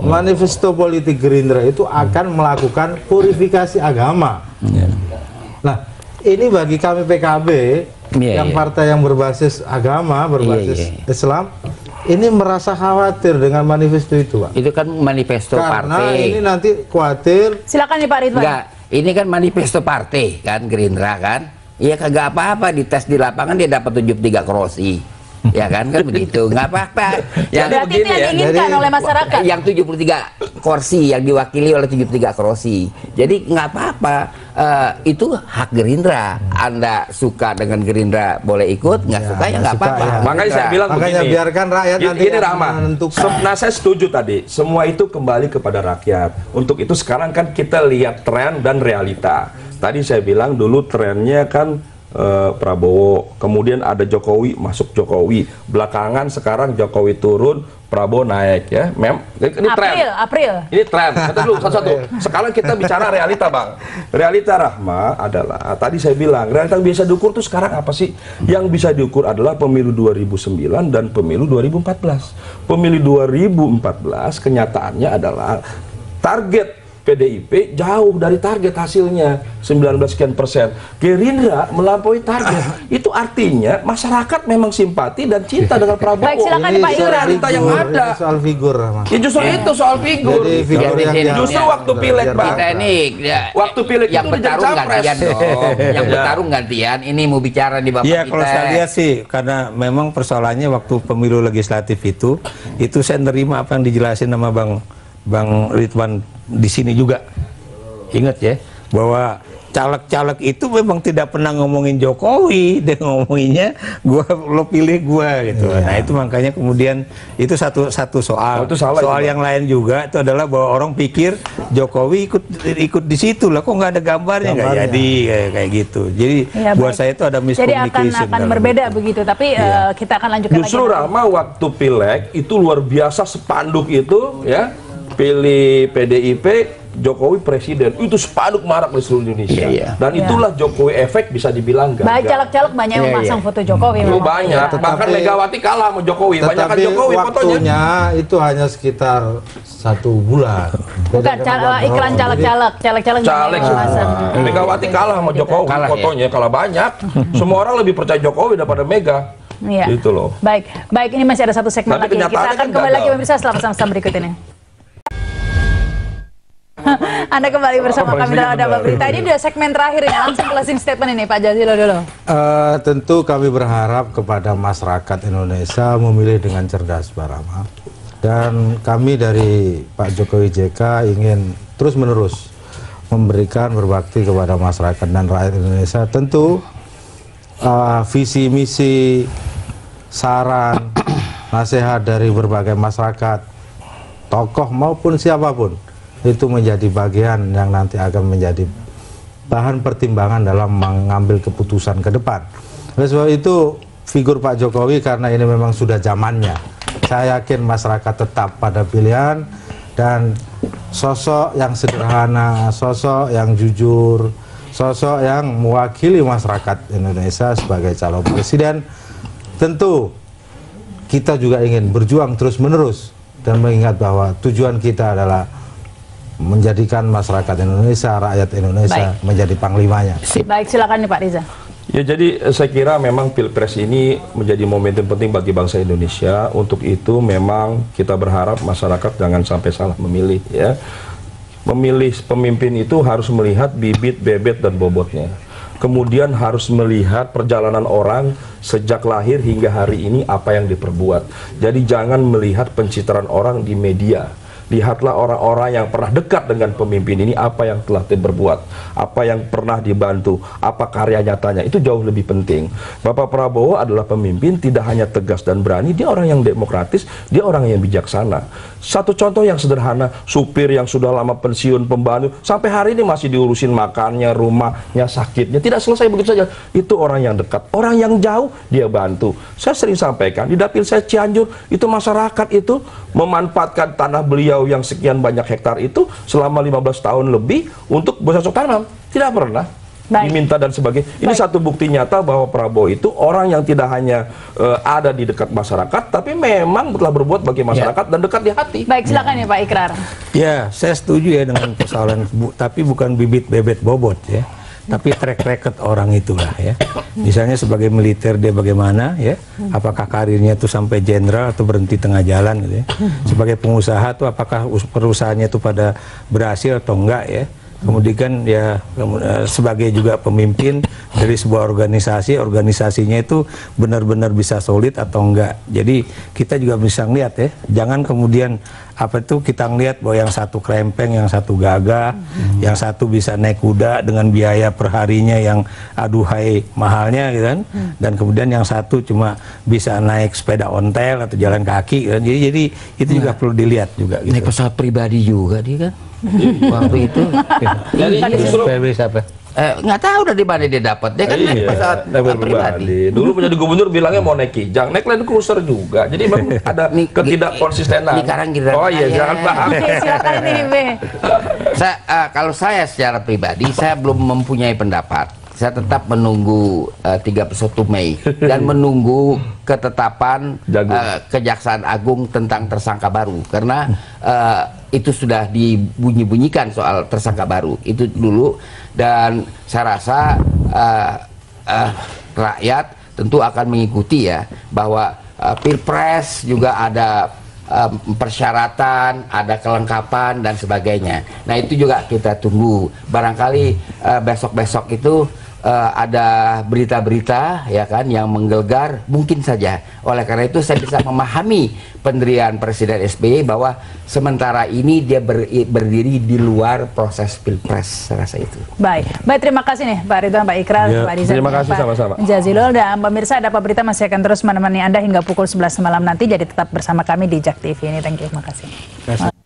Manifesto politik Gerindra itu akan melakukan purifikasi agama. Nah, ini bagi kami PKB yang partai yang berbasis agama, berbasis Islam, ini merasa khawatir dengan manifesto itu, Pak. Itu kan manifesto karena partai. Ini nanti khawatir. Silakan nih Pak Ridwan. Enggak, ini kan manifesto partai kan Gerindra kan. Iya kagak apa-apa, dites di lapangan dia dapat 73 kursi. Ya kan begitu, nggak apa-apa. Berarti itu yang diinginkan oleh masyarakat. Yang 73 kursi yang diwakili oleh 73 kursi. Jadi nggak apa-apa. Itu hak Gerindra. Anda suka dengan Gerindra boleh ikut, nggak suka ya nggak apa-apa. Makanya saya bilang begini, biarkan rakyat nanti menentukan. Nah, saya setuju tadi. Semua itu kembali kepada rakyat. Untuk itu sekarang kan kita lihat tren dan realita. Tadi saya bilang dulu trennya kan Prabowo, kemudian ada Jokowi, masuk Jokowi, belakangan sekarang Jokowi turun, Prabowo naik ya. Ini tren. Ini tren. Kata dulu satu-satu. Sekarang kita bicara realita, Bang. Realita, Rahma, adalah tadi saya bilang, realita yang biasa diukur tuh sekarang apa sih? Yang bisa diukur adalah pemilu 2009 dan pemilu 2014. Pemilu 2014 kenyataannya adalah target PDIP jauh dari target hasilnya 19 sekian persen. Gerindra melampaui target. Itu artinya masyarakat memang simpati dan cinta dengan Prabowo. Baik, silakan Pak Itu realita yang ada. Soal figur, Mas. Ya justru itu soal figur. Jadi figur Justru waktu pileg, Bang. Kita ini Waktu pileg yang itu bertarung gantian dong. Yang bertarung gantian. Ini mau bicara di Bapak Iya, kita. kalau saya lihat sih, karena memang persoalannya waktu pemilu legislatif itu saya nerima apa yang dijelasin sama Bang Ridwan di sini juga. Ingat ya, bahwa caleg-caleg itu memang tidak pernah ngomongin Jokowi, dia ngomonginnya lo pilih gua gitu. Nah itu makanya kemudian itu satu soal. Itu salah soal itu, yang lain juga itu adalah bahwa orang pikir Jokowi ikut di situ lah, kok nggak ada gambarnya, nggak jadi kayak gitu. Jadi Ya, buat baik. saya itu ada Jadi miscommunication. akan berbeda begitu, tapi kita akan lanjutkan Justru lagi. Rahma waktu pileg itu luar biasa, spanduk itu ya, pilih PDIP, Jokowi presiden, itu spanduk marak di seluruh Indonesia. Dan itulah Jokowi efek bisa dibilang gagal. Baik, caleg-caleg banyak yang memasang foto Jokowi. Itu memang. banyak, bahkan Megawati kalah sama Jokowi. Banyak Tetapi Jokowi fotonya. waktunya itu hanya sekitar 1 bulan. Bukan iklan caleg-caleg, caleg-caleg Caleg yang memasang. Megawati kalah sama Jokowi Kalah, ya? fotonya, kalah banyak. Semua orang lebih percaya Jokowi daripada Mega. Iya. Gitu loh. Baik, ini masih ada satu segmen Tapi lagi. Kita kenyataannya akan kan kembali lagi gagal. pemirsa setelah pesan-pesan berikut ini. Anda kembali bersama kami dalam Ada Berita. Ini udah segmen terakhir ini, langsung closing statement ini Pak Jazilo dulu. Tentu kami berharap kepada masyarakat Indonesia memilih dengan cerdas, Pak Rama. Dan kami dari Pak Jokowi JK ingin terus-menerus memberikan berbakti kepada masyarakat dan rakyat Indonesia. Tentu visi misi, saran, nasihat dari berbagai masyarakat, tokoh maupun siapapun, itu menjadi bagian yang nanti akan menjadi bahan pertimbangan dalam mengambil keputusan ke depan. Oleh sebab itu figur Pak Jokowi, karena ini memang sudah zamannya, saya yakin masyarakat tetap pada pilihan, dan sosok yang sederhana, sosok yang jujur, sosok yang mewakili masyarakat Indonesia sebagai calon presiden. Tentu kita juga ingin berjuang terus-menerus dan mengingat bahwa tujuan kita adalah menjadikan masyarakat Indonesia, rakyat Indonesia menjadi panglimanya. Baik, silakan nih Pak Riza. Ya, jadi saya kira memang Pilpres ini menjadi momentum penting bagi bangsa Indonesia. Untuk itu memang kita berharap masyarakat jangan sampai salah memilih ya. Memilih pemimpin itu harus melihat bibit, bebet, dan bobotnya. Kemudian harus melihat perjalanan orang sejak lahir hingga hari ini apa yang diperbuat. Jadi jangan melihat pencitraan orang di media. Lihatlah orang-orang yang pernah dekat dengan pemimpin ini, apa yang telah diperbuat, apa yang pernah dibantu, apa karya nyatanya, itu jauh lebih penting. Bapak Prabowo adalah pemimpin tidak hanya tegas dan berani, dia orang yang demokratis, dia orang yang bijaksana. Satu contoh yang sederhana, supir yang sudah lama pensiun, pembantu, sampai hari ini masih diurusin makannya, rumahnya, sakitnya, tidak selesai begitu saja. Itu orang yang dekat. Orang yang jauh, dia bantu. Saya sering sampaikan, di dapil saya Cianjur, itu masyarakat itu memanfaatkan tanah beliau yang sekian banyak hektar itu selama 15 tahun lebih untuk bercocok tanam. Tidak pernah diminta dan sebagainya. Ini satu bukti nyata bahwa Prabowo itu orang yang tidak hanya ada di dekat masyarakat, tapi memang telah berbuat bagi masyarakat dan dekat di hati. Baik, silakan ya Pak Ikrar. Ya, saya setuju ya dengan persoalan, tapi bukan bibit, bebet, bobot ya. Tapi track record orang itulah ya. Misalnya sebagai militer dia bagaimana ya? Apakah karirnya itu sampai jenderal atau berhenti tengah jalan gitu ya? Sebagai pengusaha tuh apakah perusahaannya itu pada berhasil atau enggak ya? Kemudian ya sebagai juga pemimpin dari sebuah organisasi, organisasinya itu benar-benar bisa solid atau enggak. Jadi kita juga bisa ngeliat ya, jangan kemudian apa itu kita ngeliat bahwa yang satu krempeng, yang satu gagah, yang satu bisa naik kuda dengan biaya perharinya yang aduhai mahalnya gitu kan, dan kemudian yang satu cuma bisa naik sepeda ontel atau jalan kaki kan. Jadi itu juga perlu dilihat juga gitu. Naik pesawat pribadi juga dia kan. Waktu itu. Jadi justru nggak tahu dari mana dia dapat. Dia kan naik pesawat pribadi. Dulu menjadi gubernur bilangnya mau naik Kijang, naik Land Cruiser juga. Jadi memang ada ketidakkonsistenan. Sekarang giliran oh iya, jangan paham. Silakan ini, B. Kalau saya secara pribadi, saya belum mempunyai pendapat. Saya tetap menunggu 31 Mei dan menunggu ketetapan Kejaksaan Agung tentang tersangka baru, karena itu sudah dibunyi-bunyikan soal tersangka baru itu dulu, dan saya rasa rakyat tentu akan mengikuti ya, bahwa Pilpres juga ada persyaratan, ada kelengkapan dan sebagainya. Nah itu juga kita tunggu. Barangkali besok-besok itu ada berita-berita ya kan yang menggelegar, mungkin saja. Oleh karena itu saya bisa memahami pendirian Presiden SBY bahwa sementara ini dia berdiri di luar proses Pilpres, saya rasa itu. Baik, terima kasih nih Pak Ridwan, Pak Ikrar, Pak Rizal, terima kasih sama-sama. Jazilul, dan pemirsa Ada Apa Berita masih akan terus menemani Anda hingga pukul 11 malam nanti, jadi tetap bersama kami di JAK TV ini. Thank you, terima kasih.